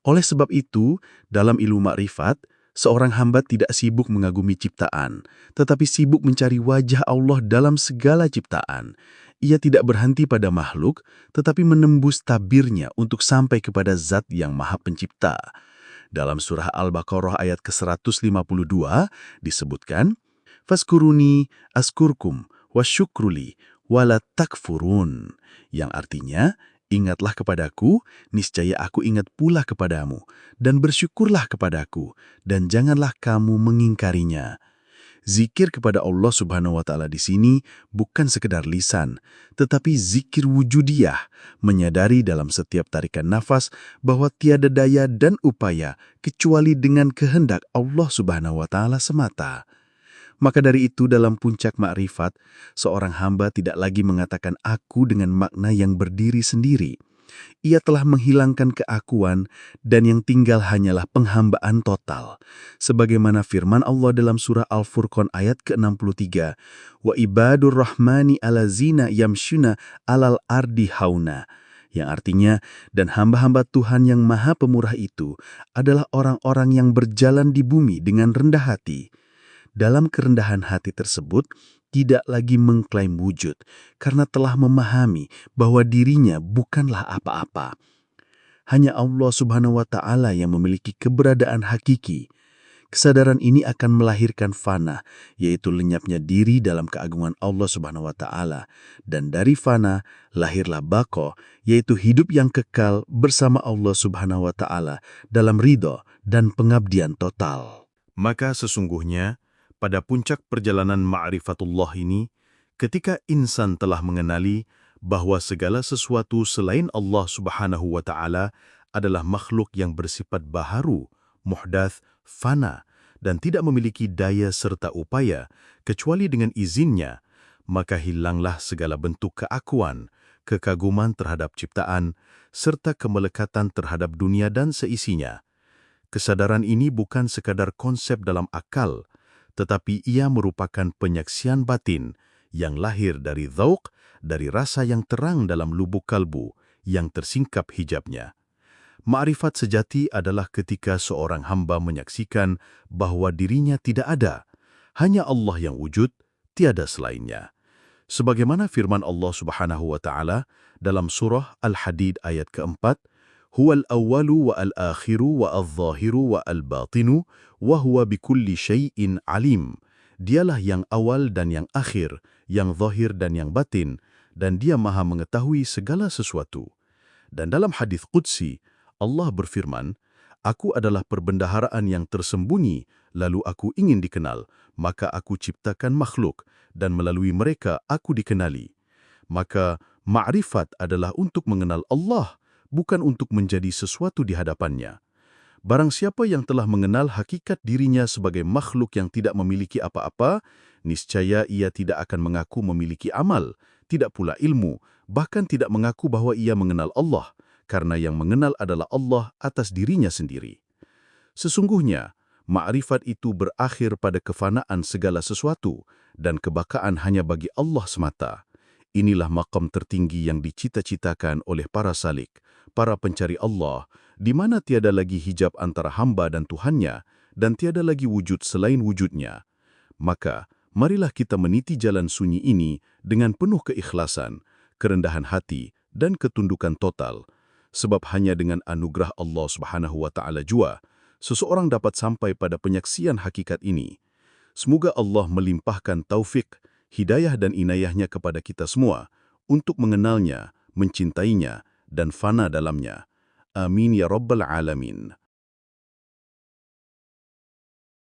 Oleh sebab itu, dalam ilmu makrifat, seorang hamba tidak sibuk mengagumi ciptaan, tetapi sibuk mencari wajah Allah dalam segala ciptaan. Ia tidak berhenti pada makhluk, tetapi menembus tabirnya untuk sampai kepada Zat yang Maha Pencipta. Dalam surah Al-Baqarah ayat ke-152 disebutkan, "Faskuruni askurkum wasyukruli wala takfurun," yang artinya, ingatlah kepadaku, niscaya aku ingat pula kepadamu, dan bersyukurlah kepadaku, dan janganlah kamu mengingkarinya. Zikir kepada Allah Subhanahu wa Ta'ala di sini bukan sekedar lisan, tetapi zikir wujudiyah, menyadari dalam setiap tarikan nafas bahwa tiada daya dan upaya kecuali dengan kehendak Allah Subhanahu wa Ta'ala semata. Maka dari itu dalam puncak makrifat, seorang hamba tidak lagi mengatakan aku dengan makna yang berdiri sendiri. Ia telah menghilangkan keakuan dan yang tinggal hanyalah penghambaan total. Sebagaimana firman Allah dalam surah Al-Furqan ayat ke-63, "Wa ibadur rahmani alazina yamshuna alal ardi hauna." Yang artinya, dan hamba-hamba Tuhan yang maha pemurah itu adalah orang-orang yang berjalan di bumi dengan rendah hati. Dalam kerendahan hati tersebut, tidak lagi mengklaim wujud, karena telah memahami bahwa dirinya bukanlah apa-apa. Hanya Allah Subhanahu wa Ta'ala yang memiliki keberadaan hakiki. Kesadaran ini akan melahirkan fana, yaitu lenyapnya diri dalam keagungan Allah Subhanahu wa Ta'ala. Dan dari fana, lahirlah baqo, yaitu hidup yang kekal bersama Allah Subhanahu wa Ta'ala dalam ridho dan pengabdian total. Maka sesungguhnya, pada puncak perjalanan ma'rifatullah ini, ketika insan telah mengenali bahwa segala sesuatu selain Allah Subhanahu wa Ta'ala adalah makhluk yang bersifat baharu, muhdats, fana, dan tidak memiliki daya serta upaya kecuali dengan izinnya, maka hilanglah segala bentuk keakuan, kekaguman terhadap ciptaan, serta kemelekatan terhadap dunia dan seisinya. Kesadaran ini bukan sekadar konsep dalam akal, tetapi ia merupakan penyaksian batin yang lahir dari dzauq, dari rasa yang terang dalam lubuk kalbu yang tersingkap hijabnya. Ma'rifat sejati adalah ketika seorang hamba menyaksikan bahwa dirinya tidak ada, hanya Allah yang wujud, tiada selainnya. Sebagaimana firman Allah Subhanahu wa Ta'ala dalam surah Al-Hadid ayat ke-4, "Huwal awwalu wa al-akhiru wa al-zahiru wa al-batinu wa huwa bikulli syai'in alim." Dialah yang awal dan yang akhir, yang zahir dan yang batin, dan Dia Maha mengetahui segala sesuatu. Dan dalam hadis qudsi, Allah berfirman, "Aku adalah perbendaharaan yang tersembunyi, lalu aku ingin dikenal, maka aku ciptakan makhluk, dan melalui mereka aku dikenali." Maka, ma'rifat adalah untuk mengenal Allah, bukan untuk menjadi sesuatu di hadapannya. Barang siapa yang telah mengenal hakikat dirinya sebagai makhluk yang tidak memiliki apa-apa, niscaya ia tidak akan mengaku memiliki amal, tidak pula ilmu, bahkan tidak mengaku bahwa ia mengenal Allah, karena yang mengenal adalah Allah atas dirinya sendiri. Sesungguhnya, ma'rifat itu berakhir pada kefanaan segala sesuatu, dan kebakaan hanya bagi Allah semata. Inilah maqam tertinggi yang dicita-citakan oleh para salik, para pencari Allah, di mana tiada lagi hijab antara hamba dan Tuhannya, dan tiada lagi wujud selain wujudnya. Maka, marilah kita meniti jalan sunyi ini dengan penuh keikhlasan, kerendahan hati, dan ketundukan total. Sebab hanya dengan anugerah Allah Subhanahu wa Ta'ala jua, seseorang dapat sampai pada penyaksian hakikat ini. Semoga Allah melimpahkan taufik, hidayah dan inayahnya kepada kita semua untuk mengenalnya, mencintainya, dan fana dalamnya. Amin ya Rabbal Alamin.